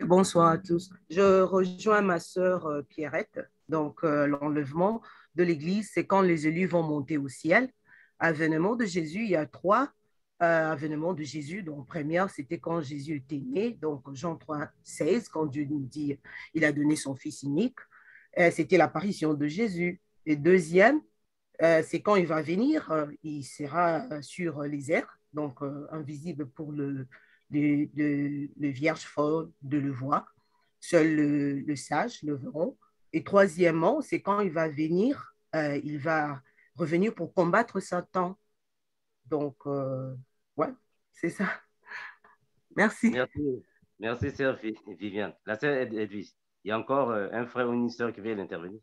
Bonsoir à tous. Je rejoins ma sœur Pierrette. Donc, l'enlèvement de l'Église, c'est quand les élus vont monter au ciel. Avènement de Jésus, il y a 3 avènements de Jésus. Donc, première, c'était quand Jésus était né. Donc, Jean 3, 16, quand Dieu nous dit il a donné son Fils unique. C'était l'apparition de Jésus. Et deuxième, c'est quand il va venir. Il sera sur les airs, donc invisible pour le vierge fort de le voir. Seul le sage le verront. Et troisièmement, c'est quand il va venir, il va revenir pour combattre Satan. Donc, ouais, c'est ça. Merci. Merci, sœur Viviane. La sœur Edwige, il y a encore un frère ou une sœur qui vient d'intervenir?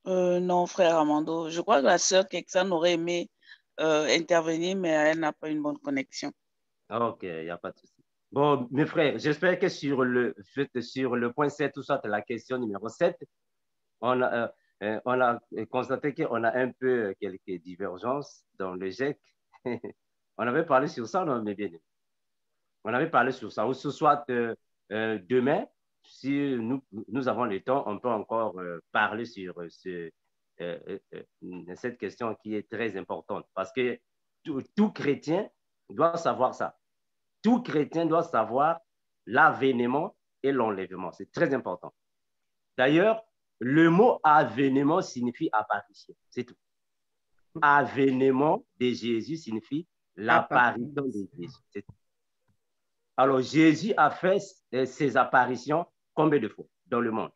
Non, frère Amando. Je crois que la sœur Keksan aurait aimé intervenir, mais elle n'a pas une bonne connexion. Ok, il n'y a pas de souci. Bon, mes frères, j'espère que sur le point 7, ou soit la question numéro 7, on a constaté qu'on a un peu quelques divergences dans le GEC. On avait parlé sur ça, non, mes bien-aimés? On avait parlé sur ça. Ou ce soit demain, si nous avons le temps, on peut encore parler sur cette question qui est très importante. Parce que tout chrétien doit savoir ça. Tout chrétien doit savoir l'avènement et l'enlèvement. C'est très important. D'ailleurs, le mot avènement signifie apparition. C'est tout. Avènement de Jésus signifie l'apparition de Jésus. C'est tout. Alors, Jésus a fait ses apparitions combien de fois dans le monde?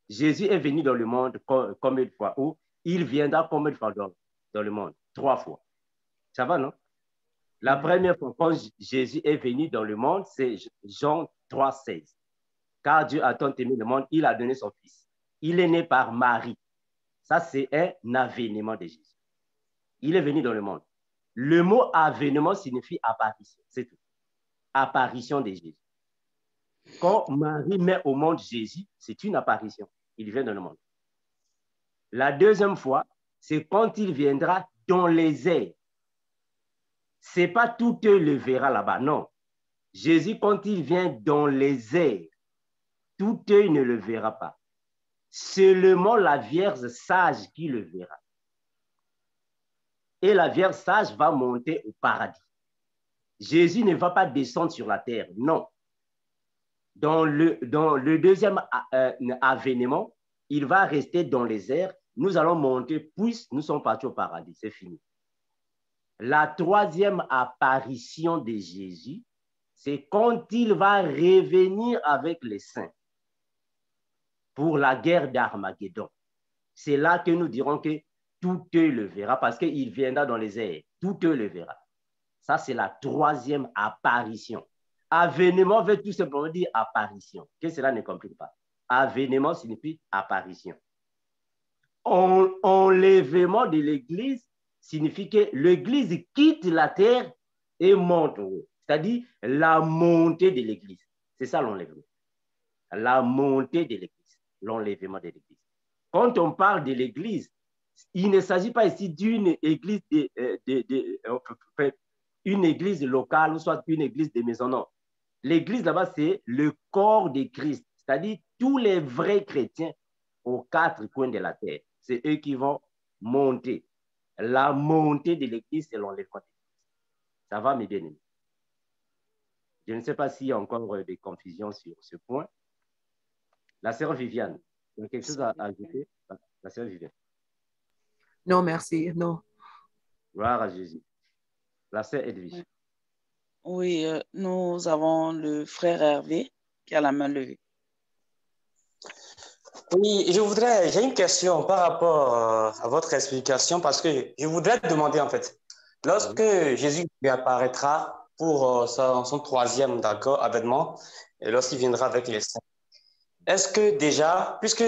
Jésus est venu dans le monde combien de fois? Ou il viendra combien de fois dans le monde? 3 fois. Ça va, non? La première fois quand Jésus est venu dans le monde, c'est Jean 3,16. Car Dieu a tant aimé le monde, il a donné son Fils. Il est né par Marie. Ça, c'est un avènement de Jésus. Il est venu dans le monde. Le mot avènement signifie apparition, c'est tout. Apparition de Jésus. Quand Marie met au monde Jésus, c'est une apparition. Il vient dans le monde. La deuxième fois, c'est quand il viendra dans les airs. Ce n'est pas tout le verra là-bas, non. Jésus, quand il vient dans les airs, tout œil ne le verra pas. Seulement la Vierge sage qui le verra. Et la Vierge sage va monter au paradis. Jésus ne va pas descendre sur la terre, non. Dans le deuxième avènement, il va rester dans les airs. Nous allons monter, puis nous sommes partis au paradis. C'est fini. La troisième apparition de Jésus, c'est quand il va revenir avec les saints pour la guerre d'Armageddon. C'est là que nous dirons que tout œil le verra parce qu'il viendra dans les airs. Tout œil le verra. Ça, c'est la troisième apparition. Avènement veut tout simplement dire apparition. Que cela ne complique pas. Avènement signifie apparition. Enlèvement de l'Église signifie que l'Église quitte la terre et monte en haut. C'est-à-dire la montée de l'Église. C'est ça l'enlèvement. La montée de l'Église. L'enlèvement de l'Église. Quand on parle de l'Église, il ne s'agit pas ici d'une église, une église locale ou soit une église de maison. Non. L'église là-bas, c'est le corps de Christ. C'est-à-dire tous les vrais chrétiens aux quatre coins de la terre. C'est eux qui vont monter. La montée de l'église, c'est l'enlèvement de l'église. Ça va, mes bien-aimés? Je ne sais pas s'il y a encore des confusions sur ce point. La sœur Viviane, il y a quelque chose à ajouter? La sœur Viviane. Non, merci. Non. Gloire à Jésus. La sœur Edwige. Oui, nous avons le frère Hervé qui a la main levée. Oui, j'ai une question par rapport à votre explication parce que je voudrais te demander en fait, lorsque Jésus apparaîtra pour son troisième avènement, et lorsqu'il viendra avec les saints, est-ce que déjà, puisque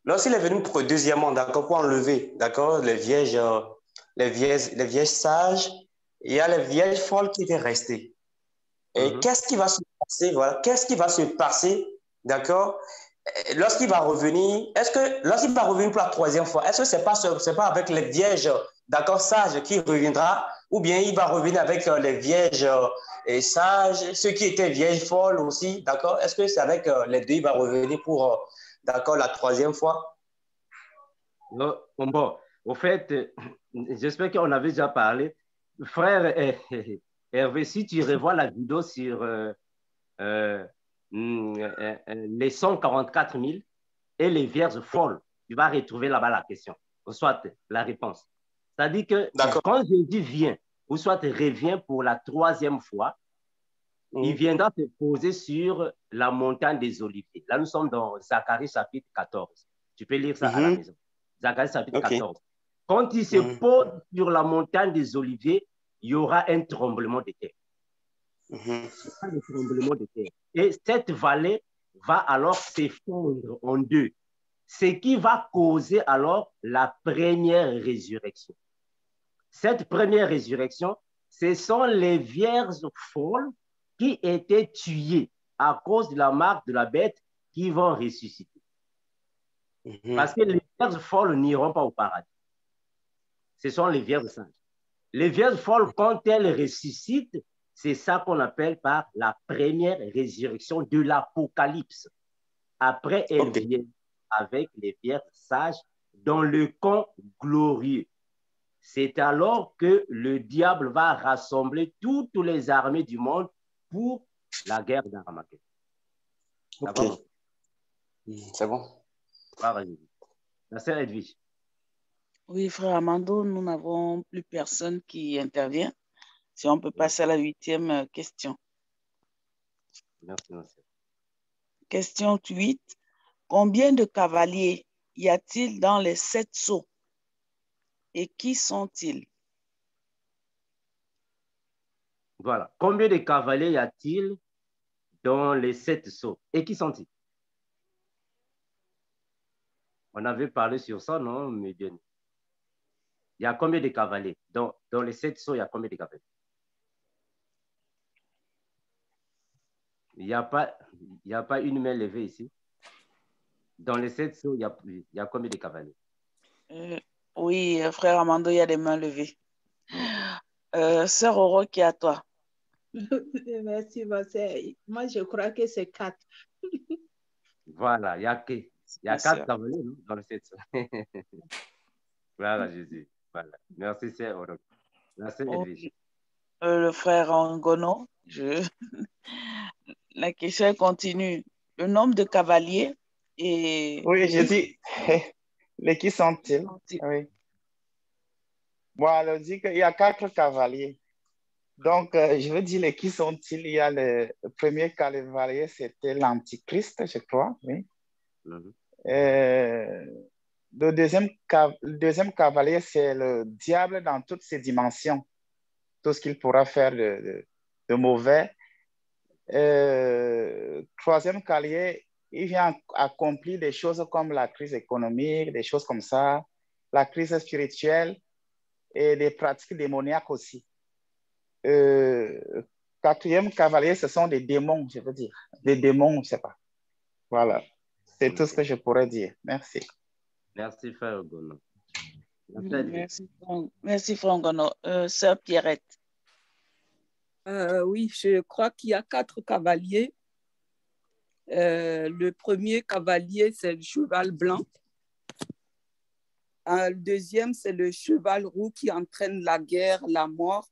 lorsqu'il est venu pour le deuxièmement, d'accord, pour enlever, d'accord, les vierges sages, il y a les vierges folles qui étaient restées. Et qu'est-ce qui va se passer, voilà, qu'est-ce qui va se passer, d'accord, lorsqu'il va revenir, lorsqu'il va revenir pour la troisième fois, est-ce que c'est pas avec les vierges, d'accord, sages qui reviendra, ou bien il va revenir avec les vierges sages, ceux qui étaient vierges folles aussi, d'accord? Est-ce que c'est avec les deux, il va revenir pour, d'accord, la troisième fois? Non, bon, au fait, j'espère qu'on avait déjà parlé. Frère Hervé, si tu revois la vidéo sur les 144 000 et les vierges folles, tu vas retrouver là-bas la question, ou soit la réponse. C'est-à-dire que quand Jésus vient, ou soit revient pour la troisième fois, il viendra se poser sur la montagne des Oliviers. Là, nous sommes dans Zacharie chapitre 14. Tu peux lire ça à la maison. Zacharie chapitre 14. Quand il se pose sur la montagne des Oliviers, il y aura un tremblement de terre. Un tremblement de terre. Et cette vallée va alors s'effondrer en deux. Ce qui va causer alors la première résurrection. Cette première résurrection, ce sont les vierges folles qui étaient tuées à cause de la marque de la bête qui vont ressusciter. Parce que les vierges folles n'iront pas au paradis. Ce sont les vierges sages. Les vierges folles, quand elles ressuscitent, c'est ça qu'on appelle par la première résurrection de l'Apocalypse. Après, elles viennent avec les vierges sages dans le camp glorieux. C'est alors que le diable va rassembler toutes les armées du monde pour la guerre d'Armageddon. C'est bon. La sœur Edwige. Oui, frère Amando, nous n'avons plus personne qui intervient. Si on peut passer à la 8e question. Merci, merci. Question 8. Combien de cavaliers y a-t-il dans les 7 sceaux? Et qui sont-ils? Voilà. Combien de cavaliers y a-t-il dans les 7 sceaux? Et qui sont-ils? On avait parlé sur ça, non, Médiane? Il y a combien de cavaliers? Dans les 7 sceaux, il y a combien de cavaliers? Il n'y a pas une main levée ici. Dans les 7 sceaux, il y a combien de cavaliers? Oui, frère Amando, il y a des mains levées. Sœur Oro, qui est à toi? Merci, ma sœur. Moi, je crois que c'est 4. Voilà, il y a 4 cavaliers, non, dans les 7 sceaux. Voilà, Jésus. Voilà. Merci, sœur Oro. Merci, Edwige. Le frère Angono, la question continue. Le nombre de cavaliers et... Oui, je dis, les qui sont-ils? Oui. Bon, alors, dit qu'il y a 4 cavaliers. Donc, je veux dire, les qui sont-ils? Il y a le premier cavalier, c'était l'Antichrist, je crois, oui. Le deuxième cavalier, c'est le diable dans toutes ses dimensions. Tout ce qu'il pourra faire de mauvais. Troisième cavalier, il vient accomplir des choses comme la crise économique, des choses comme ça, la crise spirituelle et des pratiques démoniaques aussi. Quatrième cavalier, ce sont des démons, je veux dire. Des démons, je ne sais pas. Voilà. C'est tout ce que je pourrais dire. Merci. Merci, frère Gono. Merci, frère Gono. Sœur Pierrette. Oui, je crois qu'il y a 4 cavaliers. Le premier cavalier, c'est le cheval blanc. Le deuxième, c'est le cheval roux qui entraîne la guerre, la mort.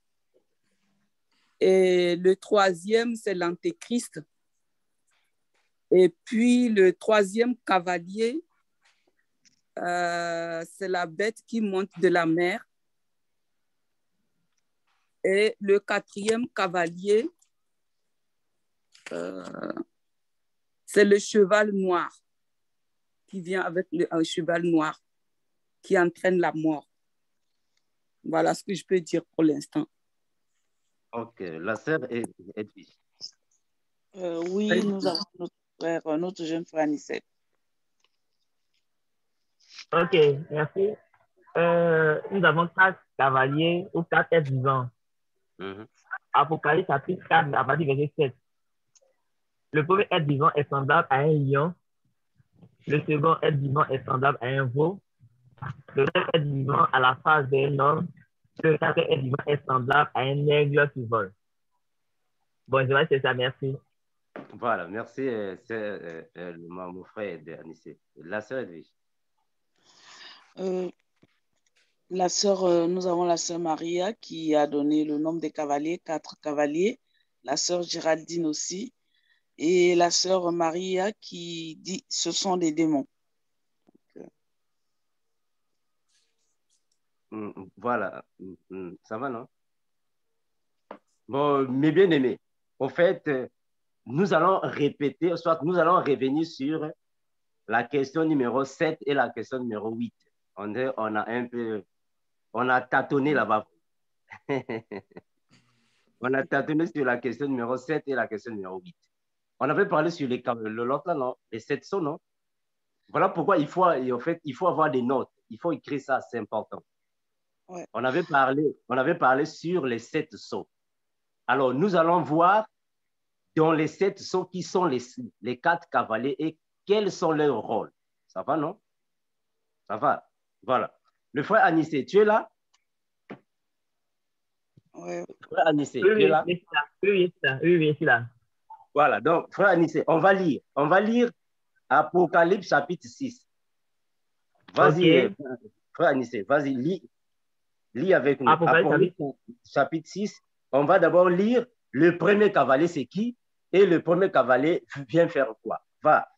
Et le troisième, c'est l'Antéchrist. Et puis, le troisième cavalier, c'est la bête qui monte de la mer. Et le quatrième cavalier, c'est le cheval noir qui vient avec un cheval noir qui entraîne la mort. Voilà ce que je peux dire pour l'instant. Ok, la sœur Edwige. Oui, nous avons notre jeune frère Anicet. Ok, merci. Nous avons 4 cavaliers ou 4 êtres vivants. Apocalypse chapitre 4, à partir du verset 7. Le premier être vivant est semblable à un lion. Le second être vivant est semblable à un veau. Le troisième être vivant a la face d'un homme. Le quatrième être vivant est semblable à un aigle qui vole. Bon, je vais c'est ça, merci. Voilà, merci, mon frère Anicet. La sœur Edwige. Nous avons la sœur Maria qui a donné le nombre des cavaliers, 4 cavaliers. La sœur Géraldine aussi. Et la sœur Maria qui dit ce sont des démons. Voilà, ça va, non? Bon, mes bien-aimés, en fait, nous allons répéter, soit nous allons revenir sur la question numéro 7 et la question numéro 8. On a tâtonné là-bas. On a tâtonné sur la question numéro 7 et la question numéro 8. On avait parlé sur l'autre là, non? Les 7 sceaux, non? Voilà pourquoi il faut avoir des notes. Il faut écrire ça, c'est important. Ouais. On avait parlé sur les 7 sceaux. Alors, nous allons voir dans les 7 sceaux qui sont les 4 cavaliers et quels sont leurs rôles. Ça va, non? Ça va. Voilà. Le frère Anicet, tu es là? Oui. Frère Anicet, tu es là? Oui, je suis là. Voilà. Donc, frère Anicet, on va lire. On va lire Apocalypse chapitre 6. Vas-y, okay. Frère Anicet, vas-y, lis avec nous. Apocalypse chapitre 6. On va d'abord lire le premier cavalier, c'est qui? Et le premier cavalier vient faire quoi? Va.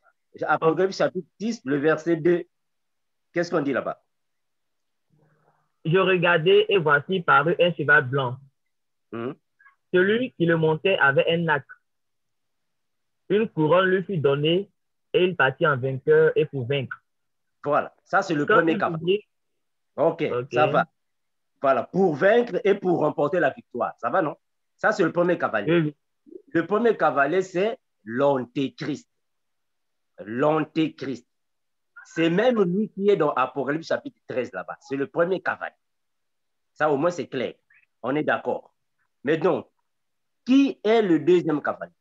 Apocalypse chapitre 6, le verset 2. Qu'est-ce qu'on dit là-bas? Je regardais et voici parut un cheval blanc. Celui qui le montait avait un arc. Une couronne lui fut donnée et il partit en vainqueur et pour vaincre. Voilà, ça c'est le premier cavalier. Ok, ça va. Voilà, pour vaincre et pour remporter la victoire. Ça va, non? Ça, c'est le premier cavalier. Oui. Le premier cavalier, c'est l'antéchrist. L'antéchrist. C'est même lui qui est dans Apocalypse chapitre 13 là-bas. C'est le premier cavalier. Ça, au moins, c'est clair. On est d'accord. Maintenant, qui est le deuxième cavalier?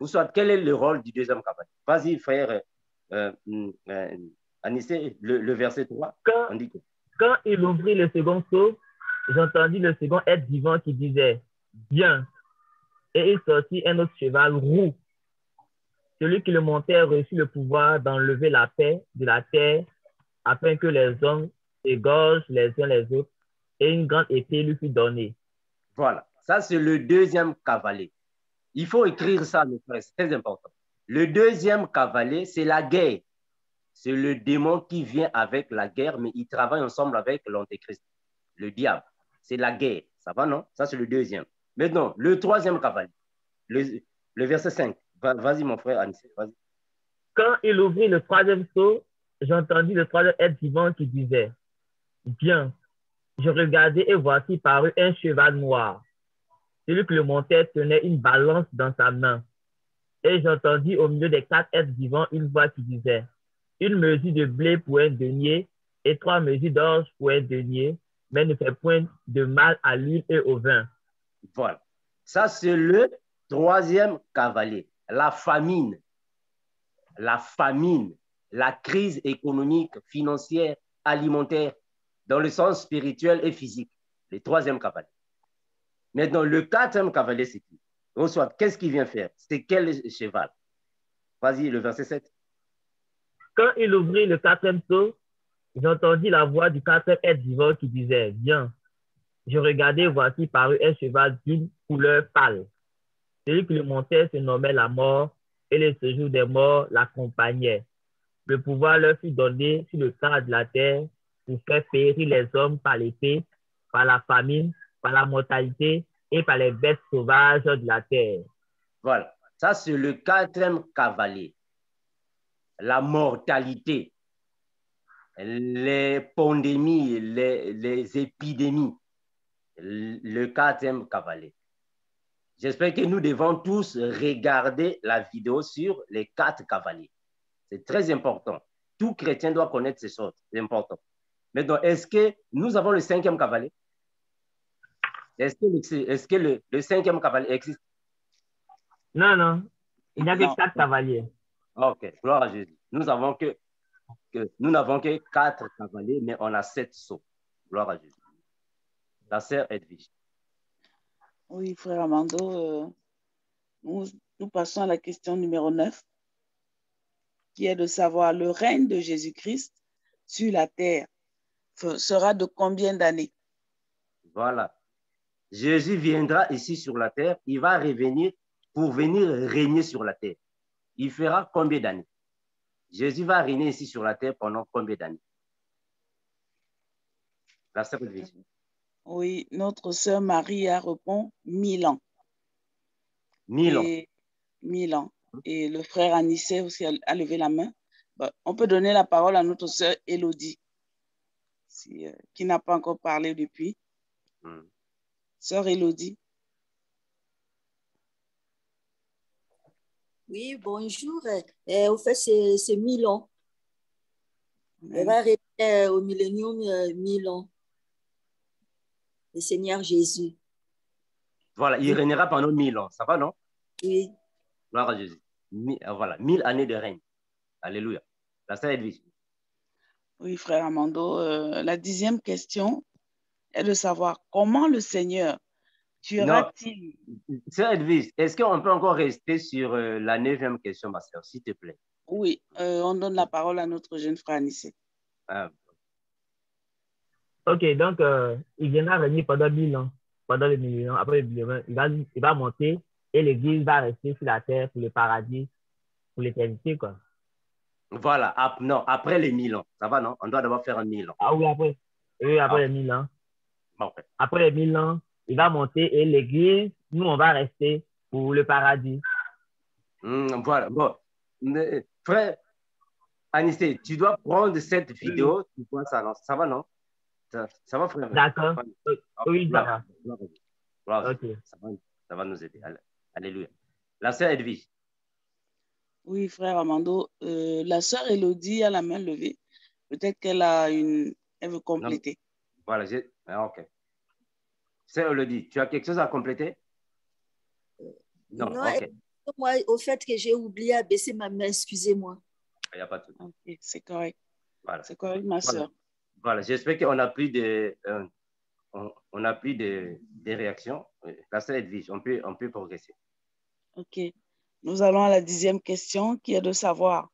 Ou soit, quel est le rôle du deuxième cavalier? Vas-y, frère Anissé, le verset 3. Quand il ouvrit le second sceau, j'entendis le second être vivant qui disait « Viens !» Et il sortit un autre cheval roux. Celui qui le montait reçut le pouvoir d'enlever la paix de la terre afin que les hommes égorgent les uns les autres, et une grande épée lui fut donnée. Voilà, ça c'est le deuxième cavalier. Il faut écrire ça, mes frères, c'est très important. Le deuxième cavalier, c'est la guerre. C'est le démon qui vient avec la guerre, mais il travaille ensemble avec l'antéchrist, le diable. C'est la guerre. Ça va, non? Ça, c'est le deuxième. Maintenant, le troisième cavalier, le verset 5. Vas-y, mon frère Anissé, vas-y. Quand il ouvrit le troisième sceau, j'entendis le troisième être vivant qui disait « Viens !» Je regardai et voici parut un cheval noir. Celui qui le montait tenait une balance dans sa main. Et j'entendis au milieu des 4 êtres vivants une voix qui disait « Une mesure de blé pour un denier et 3 mesures d'orge pour un denier, mais ne fait point de mal à l'huile et au vin. » Voilà. Ça, c'est le troisième cavalier. La famine. La famine. La crise économique, financière, alimentaire, dans le sens spirituel et physique. Le troisième cavalier. Maintenant, le quatrième cavalier, c'est qui? Ou soit, qu'est-ce qu'il vient faire? C'est quel cheval? Vas-y, le verset 7. Quand il ouvrit le quatrième sceau, j'entendis la voix du quatrième être vivant qui disait « Viens !» Je regardai, voici parut un cheval d'une couleur pâle. Celui qui le montait se nommait la mort, et le séjour des morts l'accompagnait. Le pouvoir leur fut donné sur le cadre de la terre pour faire périr les hommes par l'épée, par la famine, par la mortalité et par les bêtes sauvages de la terre. Voilà. Ça, c'est le quatrième cavalier. La mortalité, les pandémies, les épidémies. Le quatrième cavalier. J'espère que nous devons tous regarder la vidéo sur les 4 cavaliers. C'est très important. Tout chrétien doit connaître ces choses. C'est important. Maintenant, est-ce que nous avons le 5e cavalier? Est-ce que le 5e cavalier existe? Non, non. Il n'y a que 4 cavaliers. Ok, gloire à Jésus. Nous n'avons que 4 cavaliers, mais on a 7 sceaux. Gloire à Jésus. La sœur Edwige. Oui, frère Amando, nous passons à la question numéro 9, qui est de savoir le règne de Jésus-Christ sur la terre sera de combien d'années? Voilà. Jésus viendra ici sur la terre, il va revenir pour venir régner sur la terre. Il fera combien d'années? Jésus va régner ici sur la terre pendant combien d'années? La sœur Edwige. Oui, notre sœur Maria répond 1000 ans. 1000 ans. 1000 ans. Et le frère Anissé aussi a levé la main. Bon, on peut donner la parole à notre sœur Élodie, qui n'a pas encore parlé depuis. Sœur Élodie. Oui, bonjour. Au fait, c'est 1000 ans. Elle va rester au millénium 1000 ans. Le Seigneur Jésus. Voilà, il régnera pendant 1000 ans. Ça va, non? Oui. Gloire à Jésus. Voilà, 1000 années de règne. Alléluia. La sœur Edwige. Oui, frère Amando. La 10e question est de savoir comment le Seigneur tuera-t-il? Sœur Edwige, est-ce qu'on peut encore rester sur la 9e question, ma sœur, s'il te plaît? Oui, on donne la parole à notre jeune frère Anissé. Ok, donc il viendra régner pendant 1000 ans. Pendant le millénaire, après le millénaire, il va monter et l'Église va rester sur la terre pour le paradis, pour l'éternité, quoi. Voilà, non, après les 1000 ans. Ça va, non? On doit d'abord faire un 1000 ans. Ah oui, après les 1000 ans. Okay. Après les 1000 ans, il va monter et l'Église, nous, on va rester pour le paradis. Voilà, bon. Frère Anissé, tu dois prendre cette vidéo, tu vois ça, non? Ça va, non? Ça va, frère? D'accord. Oui, ça va. Voilà. Okay. Ça va nous aider. Alléluia. La sœur Edwige. Oui, frère Amando. La sœur Elodie a la main levée. Peut-être elle veut compléter. Non. Voilà, ok. Sœur Elodie, tu as quelque chose à compléter? Non, ok. Moi, au fait que j'ai oublié à baisser ma main, excusez-moi. Il n'y a pas de souci. Ok, c'est correct. Voilà. C'est correct, ma sœur. Voilà, j'espère qu'on a pris des réactions. La sœur Edwige, on peut progresser. Ok. Nous allons à la 10e question qui est de savoir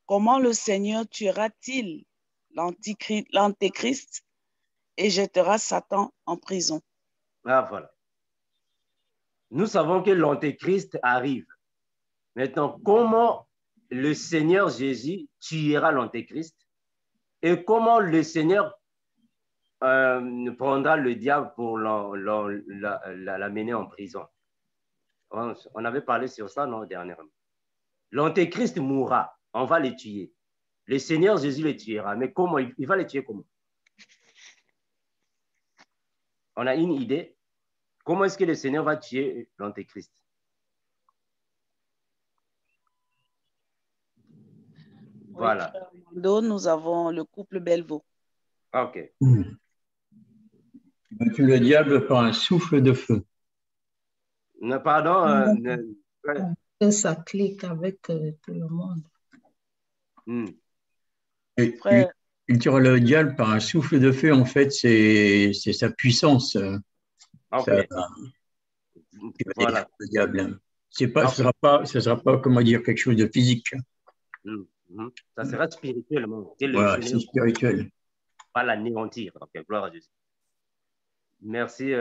comment le Seigneur tuera-t-il l'antéchrist et jettera Satan en prison? Ah, voilà. Nous savons que l'antéchrist arrive. Maintenant, comment le Seigneur Jésus tuera l'antéchrist et comment le Seigneur prendra le diable pour l'amener en prison? On avait parlé sur ça, non, dernièrement. L'antéchrist mourra, on va le tuer. Le Seigneur Jésus le tuera, mais comment? Il va le tuer comment? On a une idée? Comment est-ce que le Seigneur va tuer l'antéchrist? Voilà. Oui, nous avons le couple Belvaux. OK. Il va tuer le diable par un souffle de feu. Non, pardon. Que ça clique avec tout le monde. Il tuera le diable par un souffle de feu. En fait, c'est sa puissance. Okay. Voilà. Le diable. Ce sera pas, comment dire, quelque chose de physique. Ça sera spirituellement. Voilà, c'est spirituel. Pas l'anéantir. Okay, gloire à Jésus. Merci,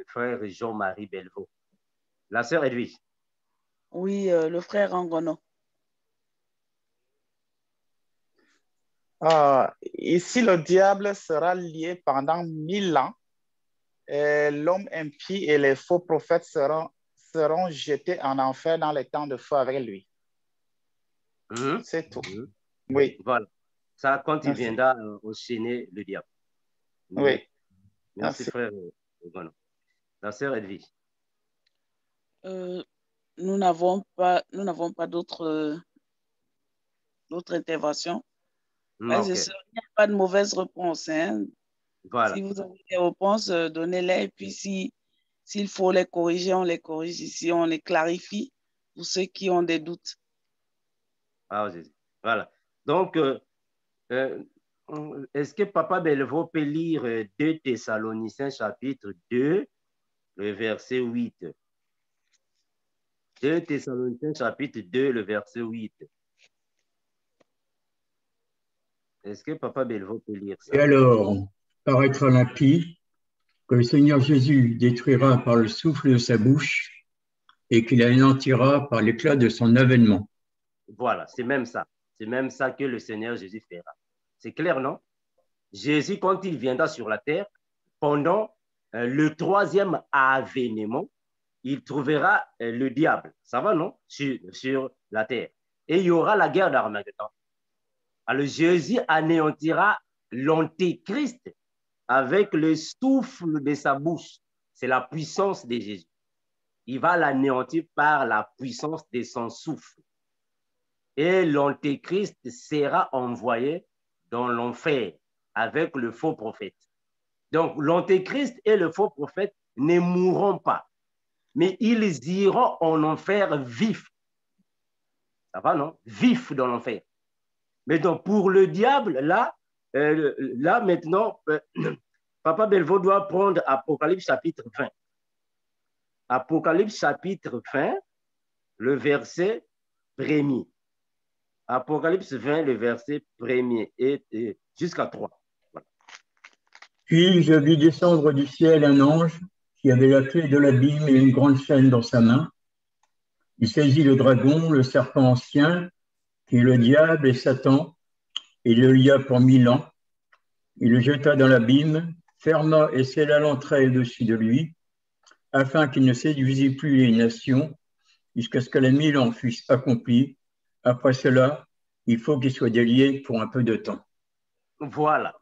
frère Jean-Marie Belvaux. La sœur Edwige. Oui, le frère Angono. Ici, le diable sera lié pendant 1000 ans. L'homme impie et les faux prophètes seront jetés en enfer dans les temps de feu avec lui. C'est tout. Oui. Voilà. Ça, quand il viendra enchaîner le diable. Oui. Merci, frère. La sœur Edwige. Nous n'avons pas d'autres interventions. Okay. Il n'y a pas de mauvaise réponse. Hein. Voilà. Si vous avez des réponses, donnez-les. Et puis, s'il faut les corriger, on les corrige ici, on les clarifie pour ceux qui ont des doutes. Voilà. Donc, est-ce que Papa Belvaux peut lire 2 Thessaloniciens chapitre 2, le verset 8? 2 Thessaloniciens chapitre 2, le verset 8. Est-ce que Papa Belvaux peut lire ça? Et alors, paraîtra l'impie que le Seigneur Jésus détruira par le souffle de sa bouche et qu'il anéantira par l'éclat de son avènement. Voilà, c'est même ça. C'est même ça que le Seigneur Jésus fera. C'est clair, non? Jésus, quand il viendra sur la terre, pendant le 3e avènement, il trouvera le diable. Ça va, non? Sur la terre. Et il y aura la guerre d'Armageddon. Alors Jésus anéantira l'antéchrist avec le souffle de sa bouche. C'est la puissance de Jésus. Il va l'anéantir par la puissance de son souffle. Et l'antéchrist sera envoyé dans l'enfer avec le faux prophète. Donc l'antéchrist et le faux prophète ne mourront pas, mais ils iront en enfer vifs. Ça va, non? Vifs dans l'enfer. Mais donc, pour le diable, là maintenant, Papa Belvaux doit prendre Apocalypse chapitre 20. Apocalypse chapitre 20, le verset 1er. Apocalypse 20, le verset 1er et jusqu'à 3. Voilà. Puis je vis descendre du ciel un ange qui avait la clé de l'abîme et une grande chaîne dans sa main. Il saisit le dragon, le serpent ancien, qui est le diable et Satan, et le lia pour 1000 ans. Il le jeta dans l'abîme, ferma et scella l'entrée au-dessus de lui, afin qu'il ne séduisît plus les nations, jusqu'à ce que les 1000 ans fussent accomplis. Après cela, il faut qu'il soit délié pour un peu de temps. Voilà.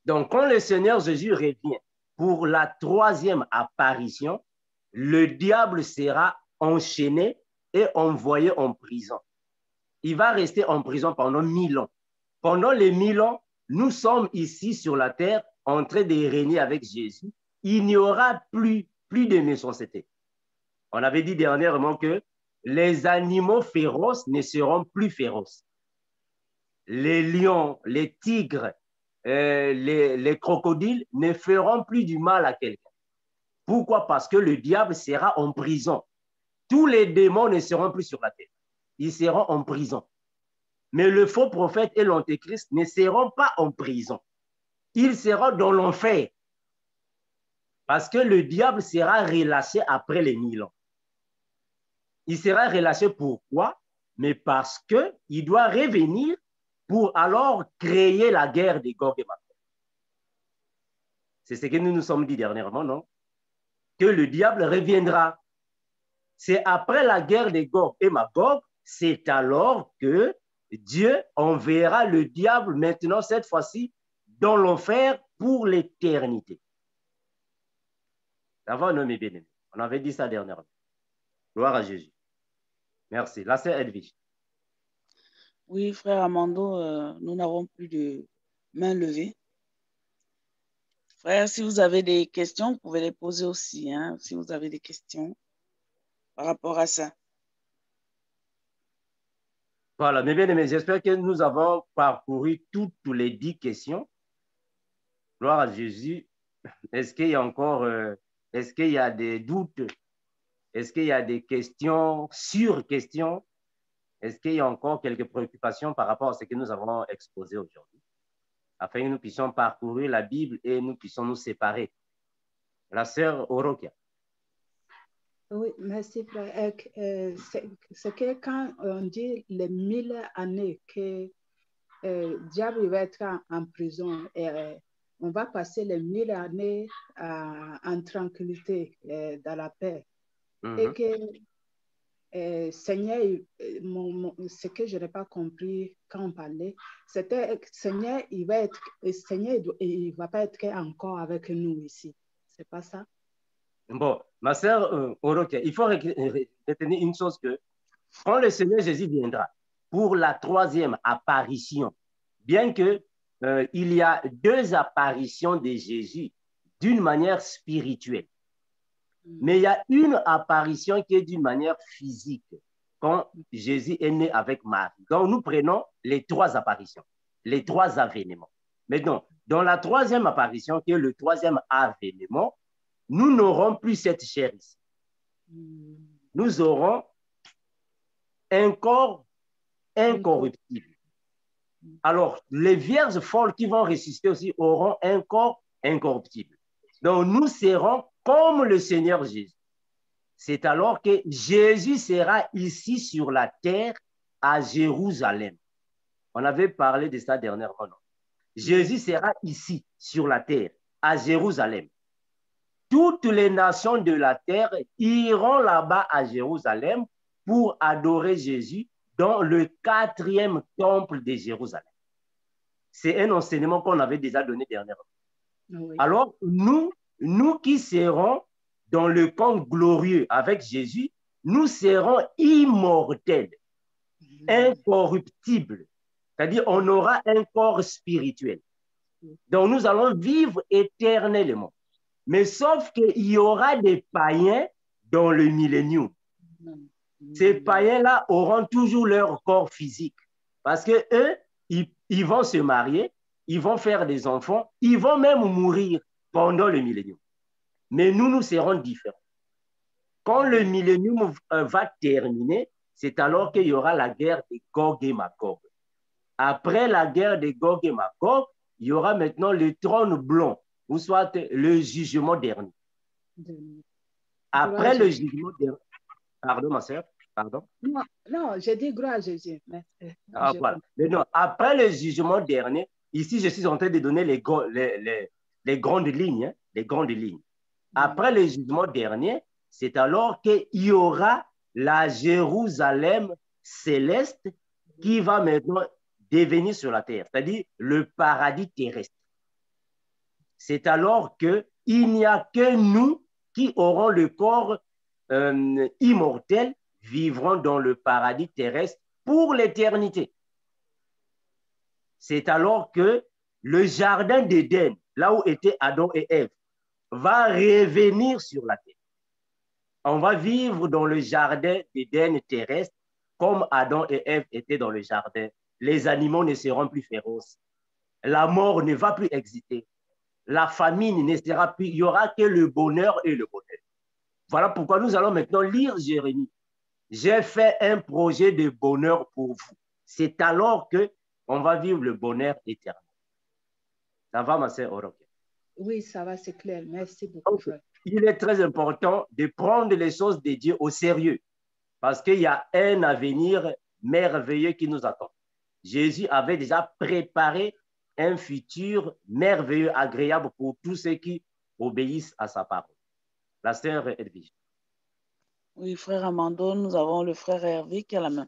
Donc, quand le Seigneur Jésus revient pour la 3e apparition, le diable sera enchaîné et envoyé en prison. Il va rester en prison pendant 1000 ans. Pendant les 1000 ans, nous sommes ici sur la terre en train de régner avec Jésus. Il n'y aura plus de méchanceté. On avait dit dernièrement que les animaux féroces ne seront plus féroces. Les lions, les tigres, les crocodiles ne feront plus du mal à quelqu'un. Pourquoi? Parce que le diable sera en prison. Tous les démons ne seront plus sur la terre. Ils seront en prison. Mais le faux prophète et l'antéchrist ne seront pas en prison. Ils seront dans l'enfer. Parce que le diable sera relâché après les 1000 ans. Il sera relâché pourquoi? Mais parce qu'il doit revenir pour alors créer la guerre de Gog et Magog. C'est ce que nous nous sommes dit dernièrement, non? Que le diable reviendra. C'est après la guerre de Gog et Magog, c'est alors que Dieu enverra le diable maintenant, cette fois-ci, dans l'enfer pour l'éternité. Ça va, non, mes bien-aimés? On avait dit ça dernièrement. Gloire à Jésus. Merci. La sœur Edwige. Oui, frère Amando, nous n'avons plus de main levée. Frère, si vous avez des questions, vous pouvez les poser aussi, hein, si vous avez des questions par rapport à ça. Voilà, mes bien-aimés, j'espère que nous avons parcouru toutes les 10 questions. Gloire à Jésus. Est-ce qu'il y a encore, est-ce qu'il y a des doutes? Est-ce qu'il y a des questions sur questions? Est-ce qu'il y a encore quelques préoccupations par rapport à ce que nous avons exposé aujourd'hui, afin que nous puissions parcourir la Bible et nous puissions nous séparer? La sœur Orokia. Oui, merci, frère. C'est que quand on dit les 1000 années que diable va être en prison, on va passer les 1000 années en tranquillité, dans la paix. Et que Seigneur, ce que je n'ai pas compris quand on parlait, c'était Seigneur, il va pas être encore avec nous ici. C'est pas ça? Bon, ma sœur Orokia, il faut retenir une chose que quand le Seigneur Jésus viendra pour la 3e apparition, bien que il y a 2 apparitions de Jésus d'une manière spirituelle, mais il y a une apparition qui est d'une manière physique, quand Jésus est né avec Marie. Donc, nous prenons les 3 apparitions, les 3 avènements. Maintenant, dans la 3e apparition, qui est le 3e avènement, nous n'aurons plus cette chair ici. Nous aurons un corps incorruptible. Alors, les vierges folles qui vont ressusciter aussi auront un corps incorruptible. Donc, nous serons comme le Seigneur Jésus. C'est alors que Jésus sera ici sur la terre à Jérusalem. On avait parlé de ça dernièrement. Non? Jésus sera ici sur la terre à Jérusalem. Toutes les nations de la terre iront là-bas à Jérusalem pour adorer Jésus dans le 4e temple de Jérusalem. C'est un enseignement qu'on avait déjà donné dernièrement. Oui. Alors, nous qui serons dans le camp glorieux avec Jésus, nous serons immortels, incorruptibles. C'est-à-dire, on aura un corps spirituel. Donc, nous allons vivre éternellement. Mais sauf qu'il y aura des païens dans le millénium. Ces païens-là auront toujours leur corps physique. Parce qu'eux, ils vont se marier, ils vont faire des enfants, ils vont même mourir pendant le millénium. Mais nous serons différents. Quand le millénium va terminer, c'est alors qu'il y aura la guerre de Gog et Magog. Après la guerre de Gog et Magog, il y aura maintenant le trône blanc, ou soit le jugement dernier. Après le jugement dernier. Pardon, ma soeur, pardon. Non, j'ai dit gloire à Jésus. Voilà. Mais non, après le jugement dernier, ici, je suis en train de donner les grandes lignes. Hein, les grandes lignes. Après le jugement dernier, c'est alors qu'il y aura la Jérusalem céleste qui va maintenant devenir sur la terre, c'est-à-dire le paradis terrestre. C'est alors qu'il n'y a que nous qui auront le corps immortel vivront dans le paradis terrestre pour l'éternité. C'est alors que le jardin d'Éden, là où étaient Adam et Ève, va revenir sur la terre. On va vivre dans le jardin d'Éden terrestre comme Adam et Ève étaient dans le jardin. Les animaux ne seront plus féroces. La mort ne va plus exister. La famine ne sera plus. Il n'y aura que le bonheur et le bonheur. Voilà pourquoi nous allons maintenant lire Jérémie. J'ai fait un projet de bonheur pour vous. C'est alors qu'on va vivre le bonheur éternel. Ça va, ma sœur Oroke? Oui, ça va, c'est clair. Merci beaucoup, frère. Il est très important de prendre les choses de Dieu au sérieux parce qu'il y a un avenir merveilleux qui nous attend. Jésus avait déjà préparé un futur merveilleux, agréable pour tous ceux qui obéissent à sa parole. La sœur Edwige. Oui, frère Amando, nous avons le frère Hervé qui a la main.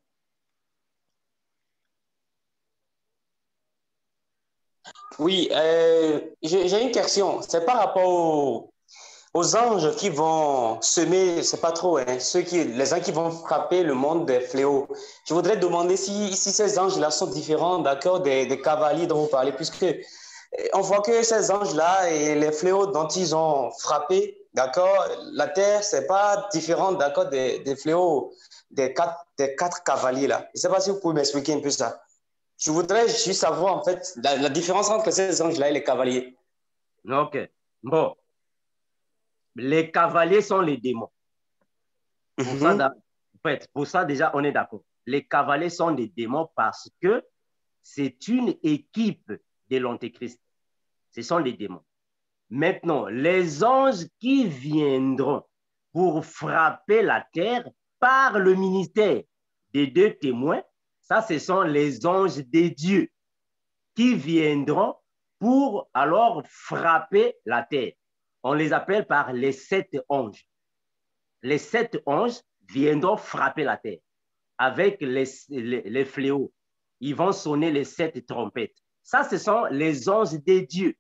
Oui, j'ai une question. C'est par rapport aux anges qui vont semer, c'est pas trop, hein, les gens qui vont frapper le monde des fléaux. Je voudrais demander si ces anges-là sont différents, d'accord, des cavaliers dont vous parlez, puisque on voit que ces anges-là et les fléaux dont ils ont frappé, d'accord, la terre, c'est pas différent, d'accord, des fléaux des quatre cavaliers là. Je sais pas si vous pouvez m'expliquer un peu ça. Je voudrais juste savoir en fait la différence entre ces anges-là et les cavaliers. Ok, bon. Les cavaliers sont les démons. Pour ça, déjà, on est d'accord. Les cavaliers sont des démons parce que c'est une équipe de l'Antéchrist. Ce sont les démons. Maintenant, les anges qui viendront pour frapper la terre par le ministère des deux témoins, ça, ce sont les anges des dieux qui viendront pour alors frapper la terre. On les appelle par les 7 anges. Les 7 anges viendront frapper la terre avec les fléaux. Ils vont sonner les 7 trompettes. Ça, ce sont les anges des dieux.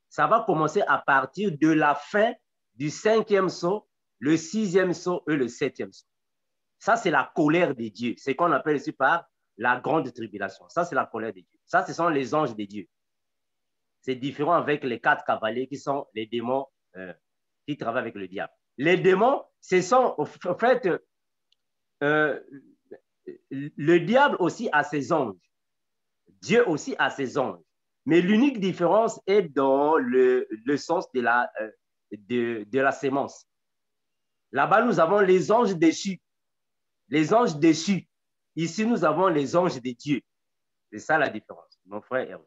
Ça va commencer à partir de la fin du 5e sceau, le 6e sceau et le 7e sceau. Ça, c'est la colère des dieux. C'est ce qu'on appelle ici par la grande tribulation. Ça, c'est la colère des dieux. Ça, ce sont les anges des dieux. C'est différent avec les 4 cavaliers qui sont les démons qui travaillent avec le diable. Les démons, ce sont en fait, le diable aussi a ses anges. Dieu aussi a ses anges. Mais l'unique différence est dans le sens de la sémence. Là-bas, nous avons les anges déchus. Les anges déchus. Ici, nous avons les anges de Dieu. C'est ça la différence, mon frère Hervé.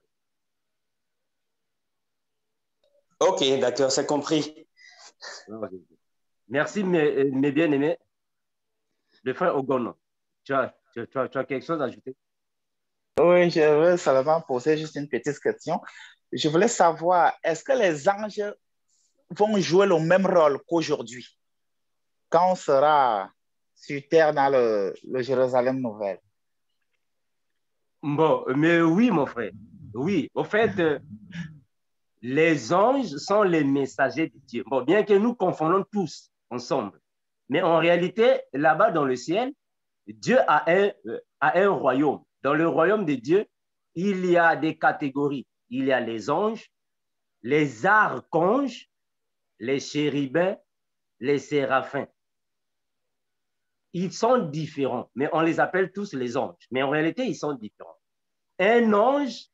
Ok, d'accord, c'est compris. Merci, mes bien-aimés. Le frère Ogono, tu as quelque chose à ajouter? Oui, je veux seulement poser juste une petite question. Je voulais savoir, est-ce que les anges vont jouer le même rôle qu'aujourd'hui quand on sera sur terre dans le Jérusalem nouvelle? Bon, mais oui, mon frère. Oui, au fait, les anges sont les messagers de Dieu. Bon, bien que nous confondons tous ensemble, mais en réalité, là-bas dans le ciel, Dieu a un royaume. Dans le royaume de Dieu, il y a des catégories. Il y a les anges, les archanges, les chérubins, les séraphins. Ils sont différents, mais on les appelle tous les anges. Mais en réalité, ils sont différents. Un ange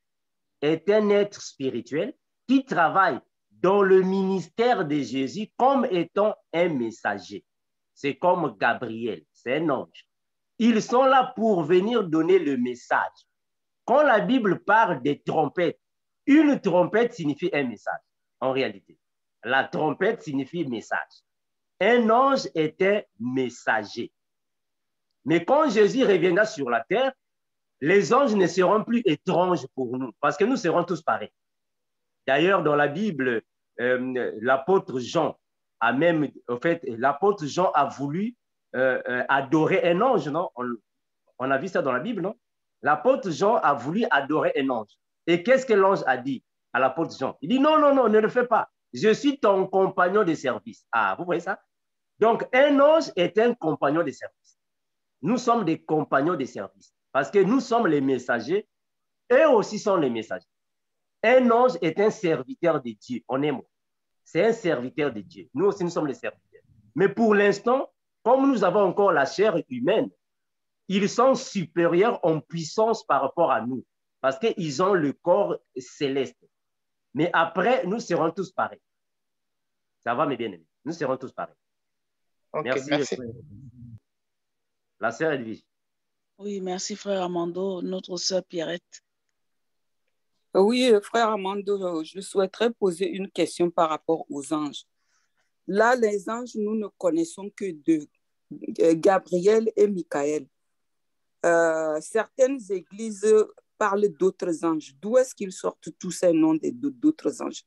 est un être spirituel qui travaille dans le ministère de Jésus comme étant un messager. C'est comme Gabriel, c'est un ange. Ils sont là pour venir donner le message. Quand la Bible parle des trompettes, une trompette signifie un message, en réalité. La trompette signifie message. Un ange est un messager. Mais quand Jésus reviendra sur la terre, les anges ne seront plus étranges pour nous, parce que nous serons tous pareils. D'ailleurs, dans la Bible, l'apôtre Jean a même, en fait, l'apôtre Jean a voulu adorer un ange, non? On a vu ça dans la Bible, non? L'apôtre Jean a voulu adorer un ange. Et qu'est-ce que l'ange a dit à l'apôtre Jean? Il dit non, non, non, ne le fais pas. je suis ton compagnon de service. Ah, vous voyez ça? Donc, un ange est un compagnon de service. Nous sommes des compagnons de service parce que nous sommes les messagers. Eux aussi sont les messagers. Un ange est un serviteur de Dieu. On est mort. C'est un serviteur de Dieu. Nous aussi, nous sommes les serviteurs. Mais pour l'instant, comme nous avons encore la chair humaine, ils sont supérieurs en puissance par rapport à nous parce qu'ils ont le corps céleste. Mais après, nous serons tous pareils. Ça va, mes bien-aimés? Nous serons tous pareils. Okay, merci. La sœur Edwige. Oui, merci, frère Amando. Notre sœur Pierrette. Oui, frère Amando, je souhaiterais poser une question par rapport aux anges. Là, les anges, nous ne connaissons que deux, Gabriel et Michael. Certaines églises parlent d'autres anges. D'où est-ce qu'ils sortent tous ces noms d'autres anges?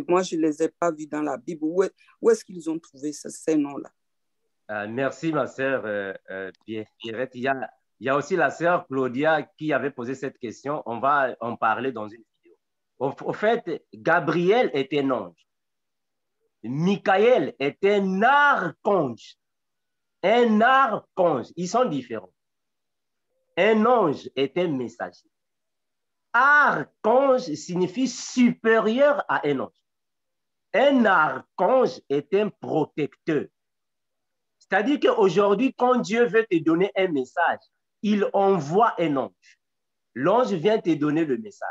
Moi, je ne les ai pas vus dans la Bible. Où est-ce qu'ils ont trouvé ces noms-là? Merci, ma sœur Pierrette. Il y a aussi la sœur Claudia qui avait posé cette question. On va en parler dans une vidéo. Au fait, Gabriel est un ange. Michael est un archange. Un archange. Ils sont différents. Un ange est un messager. Archange signifie supérieur à un ange. Un archange est un protecteur. C'est-à-dire qu'aujourd'hui, quand Dieu veut te donner un message, il envoie un ange. L'ange vient te donner le message.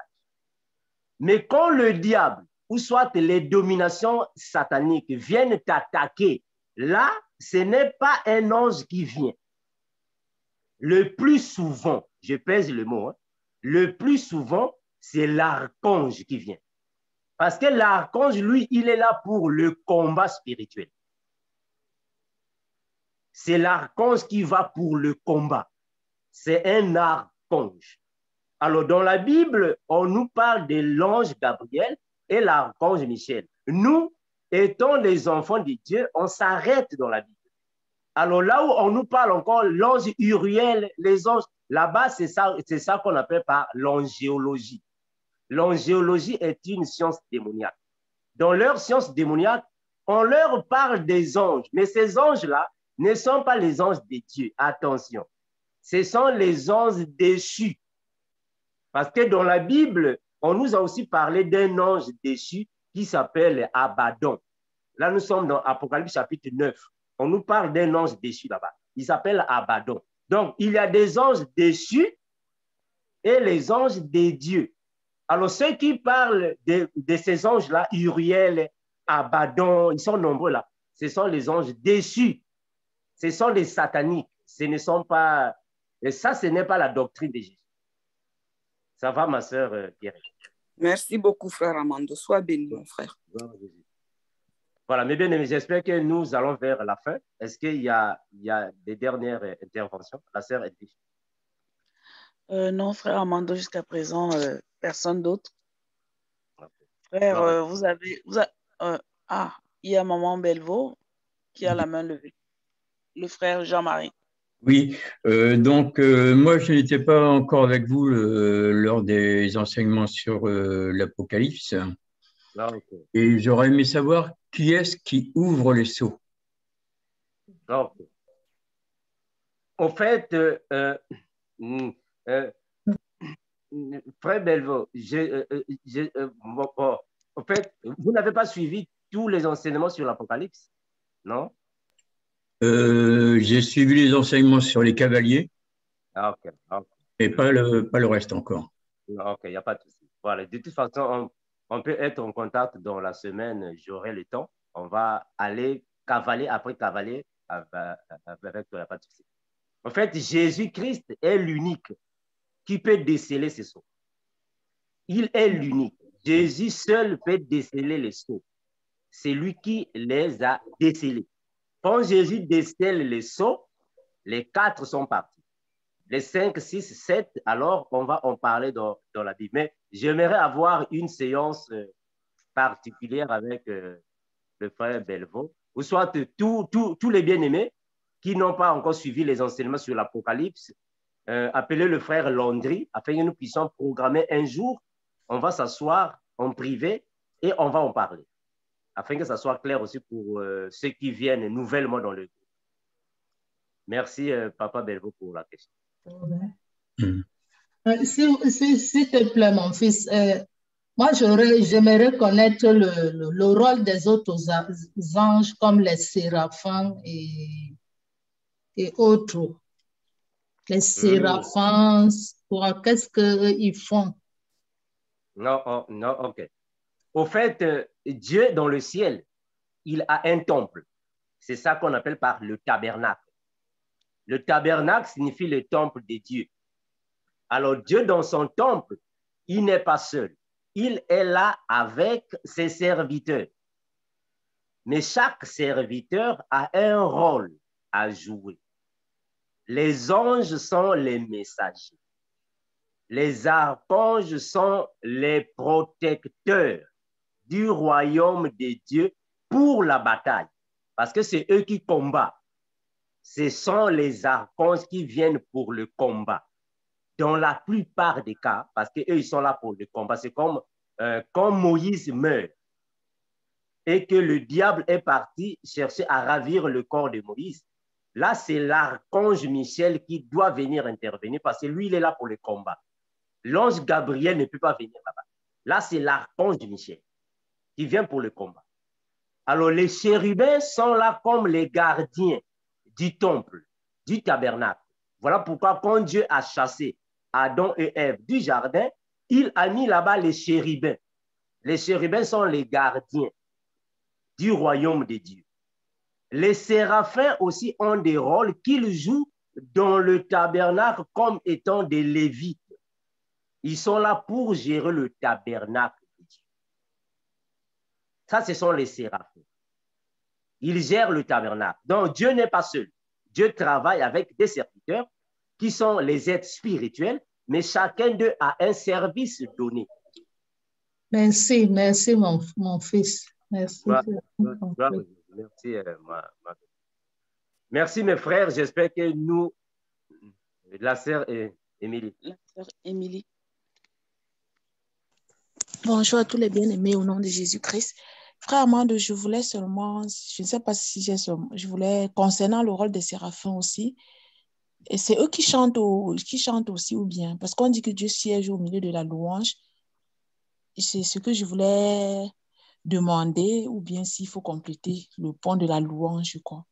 Mais quand le diable, ou soit les dominations sataniques viennent t'attaquer, là, ce n'est pas un ange qui vient. Le plus souvent, je pèse le mot, le plus souvent, c'est l'archange qui vient. Parce que l'archange, lui, il est là pour le combat spirituel. C'est l'archange qui va pour le combat. C'est un archange. Alors, dans la Bible, on nous parle de l'ange Gabriel et l'archange Michel. Nous, étant les enfants de Dieu, on s'arrête dans la Bible. Alors, là où on nous parle encore l'ange Uriel, les anges, là-bas, c'est ça qu'on appelle par l'angéologie. L'angéologie est une science démoniaque. Dans leur science démoniaque, on leur parle des anges, mais ces anges-là ne sont pas les anges de Dieu. Attention, ce sont les anges déchus. Parce que dans la Bible, on nous a aussi parlé d'un ange déchu qui s'appelle Abaddon. Là, nous sommes dans Apocalypse chapitre 9. On nous parle d'un ange déchu là-bas. Il s'appelle Abaddon. Donc, il y a des anges déchus et les anges des dieux. Alors, ceux qui parlent de ces anges-là, Uriel, Abaddon, ils sont nombreux là. Ce sont les anges déchus. Ce sont les sataniques. Ce ne sont pas... Et ça, ce n'est pas la doctrine de Jésus. Ça va, ma sœur Pierre? Merci beaucoup, frère Amando. Sois béni, mon frère. Voilà, mes bien-aimés, j'espère que nous allons vers la fin. Est-ce qu'il y a des dernières interventions? La sœur Edwige. Non, frère Amando, jusqu'à présent, personne d'autre. Frère, il y a maman Belvaux qui a la main levée. Le frère Jean-Marie. Oui, moi je n'étais pas encore avec vous lors des enseignements sur l'Apocalypse. Okay. Et j'aurais aimé savoir qui est-ce qui ouvre les sceaux. Okay. Au fait, frère Belvaux, au fait, vous n'avez pas suivi tous les enseignements sur l'Apocalypse, non? J'ai suivi les enseignements sur les cavaliers, okay. Et pas le reste encore. Ok, il n'y a pas de souci. Voilà, de toute façon, on peut être en contact dans la semaine, j'aurai le temps. On va aller cavaler après cavaler avec toi, il n'y a pas de souci. En fait, Jésus-Christ est l'unique qui peut déceler ces sceaux. Il est l'unique. Jésus seul peut déceler les sceaux. C'est lui qui les a décelés. Quand Jésus décèle les sceaux, les 4 sont partis. Les 5, 6, 7, alors on va en parler dans la Bible. Mais j'aimerais avoir une séance particulière avec le frère Belvaux, ou soit tous les bien-aimés qui n'ont pas encore suivi les enseignements sur l'Apocalypse, appelez le frère Landry afin que nous puissions programmer un jour. On va s'asseoir en privé et on va en parler. afin que ça soit clair aussi pour ceux qui viennent nouvellement dans le groupe. Merci, Papa Belvo, pour la question. S'il te plaît, mon fils, moi, j'aimerais connaître le rôle des autres anges comme les séraphins et autres. Les séraphins, qu'est-ce qu'ils font? Non, ok. Au fait, Dieu dans le ciel, il a un temple. C'est ça qu'on appelle par le tabernacle. Le tabernacle signifie le temple de Dieu. Alors Dieu dans son temple, il n'est pas seul. Il est là avec ses serviteurs. Mais chaque serviteur a un rôle à jouer. Les anges sont les messagers. Les archanges sont les protecteurs du royaume de Dieu pour la bataille. Parce que c'est eux qui combattent. Ce sont les archanges qui viennent pour le combat. Dans la plupart des cas, parce qu'eux, ils sont là pour le combat. C'est comme quand Moïse meurt et que le diable est parti chercher à ravir le corps de Moïse. Là, c'est l'archange Michel qui doit venir intervenir parce que lui, il est là pour le combat. L'ange Gabriel ne peut pas venir là-bas. Là, c'est l'archange Michel qui vient pour le combat. Alors, les chérubins sont là comme les gardiens du temple, du tabernacle. Voilà pourquoi quand Dieu a chassé Adam et Ève du jardin, il a mis là-bas les chérubins. Les chérubins sont les gardiens du royaume de Dieu. Les séraphins aussi ont des rôles qu'ils jouent dans le tabernacle comme étant des lévites. Ils sont là pour gérer le tabernacle de Dieu. Ça, ce sont les séraphins. Ils gèrent le tabernacle. Donc, Dieu n'est pas seul. Dieu travaille avec des serviteurs qui sont les êtres spirituels, mais chacun d'eux a un service donné. Merci, merci mon fils. Merci. Merci, merci mes frères. J'espère que nous, la sœur Émilie. La sœur Émilie. Bonjour à tous les bien-aimés au nom de Jésus-Christ. Frère Armando, je voulais seulement, je ne sais pas si je voulais, concernant le rôle des séraphins aussi, et c'est eux qui chantent aussi ou bien, parce qu'on dit que Dieu siège au milieu de la louange. C'est ce que je voulais demander, ou bien s'il faut compléter le point de la louange, je crois.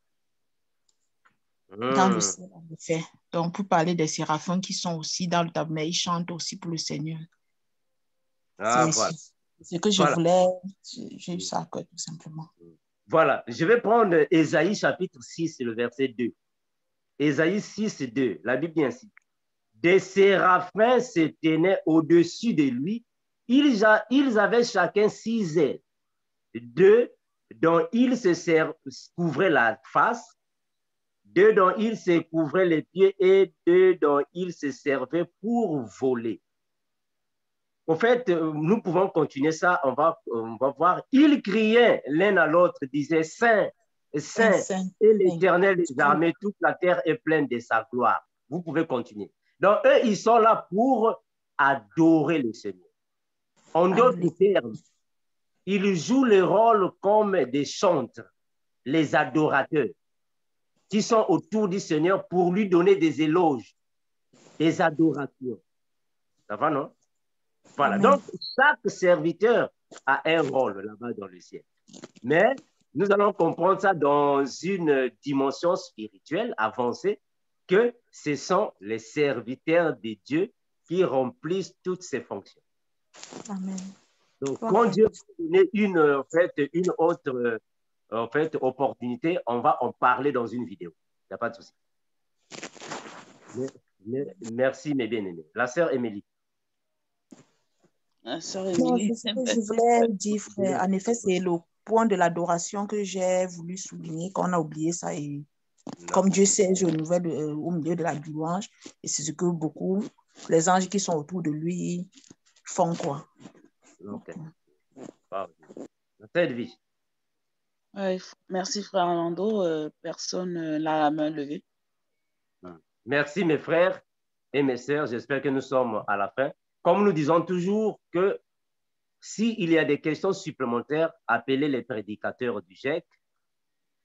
Dans le ciel, en effet. Donc, pour parler des séraphins qui sont aussi dans le tabernacle, mais ils chantent aussi pour le Seigneur. Ah, voilà. Ce que je voulais, j'ai eu ça à cœur, tout simplement. Voilà, je vais prendre Ésaïe chapitre 6, le verset 2. Ésaïe 6, 2, la Bible dit ainsi. Des séraphins se tenaient au-dessus de lui. Ils avaient chacun 6 ailes. 2 dont ils se couvraient la face, 2 dont ils se couvraient les pieds et 2 dont ils se servaient pour voler. En fait, nous pouvons continuer ça, on va voir. Ils criaient l'un à l'autre, disaient Saint, Saint, Saint et l'Éternel des armées, toute la terre est pleine de sa gloire. Vous pouvez continuer. Donc, eux, ils sont là pour adorer le Seigneur. En d'autres termes, ils jouent le rôle comme des chantres, les adorateurs, qui sont autour du Seigneur pour lui donner des éloges, des adorations. Ça va, non? Voilà. Donc, chaque serviteur a un rôle là-bas dans le ciel. Mais nous allons comprendre ça dans une dimension spirituelle avancée, que ce sont les serviteurs de Dieu qui remplissent toutes ces fonctions. Amen. Donc, quand Dieu donne une autre opportunité, on va en parler dans une vidéo. Il n'y a pas de souci. Merci, mes bien-aimés. La sœur Émilie. Je voulais dire, frère, en effet, c'est le point de l'adoration que j'ai voulu souligner, qu'on a oublié ça. Et comme Dieu siège au milieu de la louange, et c'est ce que beaucoup, les anges qui sont autour de lui font, quoi. Ok. Merci, frère Armando. Personne n'a la main levée. Merci, mes frères et mes sœurs. J'espère que nous sommes à la fin. Comme nous disons toujours que S'il y a des questions supplémentaires, appelez les prédicateurs du GEC.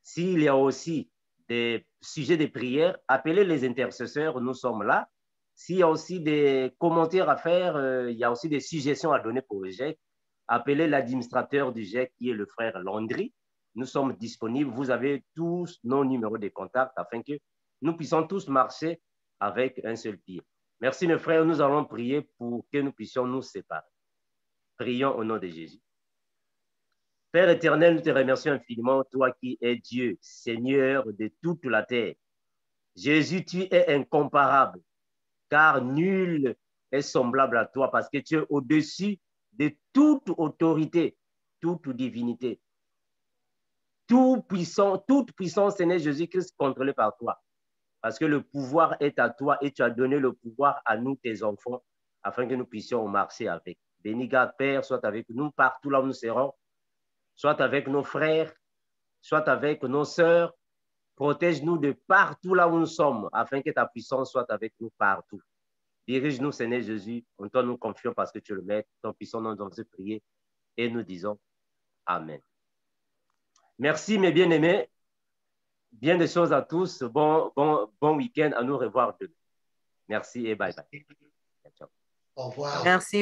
S'il y a aussi des sujets de prière, appelez les intercesseurs, nous sommes là. S'il y a aussi des commentaires à faire, il y a aussi des suggestions à donner pour le GEC, appelez l'administrateur du GEC qui est le frère Landry. Nous sommes disponibles. Vous avez tous nos numéros de contact afin que nous puissions tous marcher avec un seul pied. Merci mes frères, nous allons prier pour que nous puissions nous séparer. Prions au nom de Jésus. Père éternel, nous te remercions infiniment, toi qui es Dieu, Seigneur de toute la terre. Jésus, tu es incomparable, car nul est semblable à toi, parce que tu es au-dessus de toute autorité, toute divinité. Toute puissance, Seigneur Jésus-Christ, contrôlée par toi. Parce que le pouvoir est à toi et tu as donné le pouvoir à nous, tes enfants, afin que nous puissions marcher avec. Béni garde, Père, soit avec nous partout là où nous serons, soit avec nos frères, soit avec nos sœurs. Protège-nous de partout là où nous sommes, afin que ta puissance soit avec nous partout. Dirige-nous, Seigneur Jésus, en toi nous confions parce que tu le mets, ton puissant nom dans ce prier, et nous disons Amen. Merci mes bien-aimés, bien des choses à tous, bon week-end, à nous revoir demain. Merci et bye bye. Au revoir. Merci.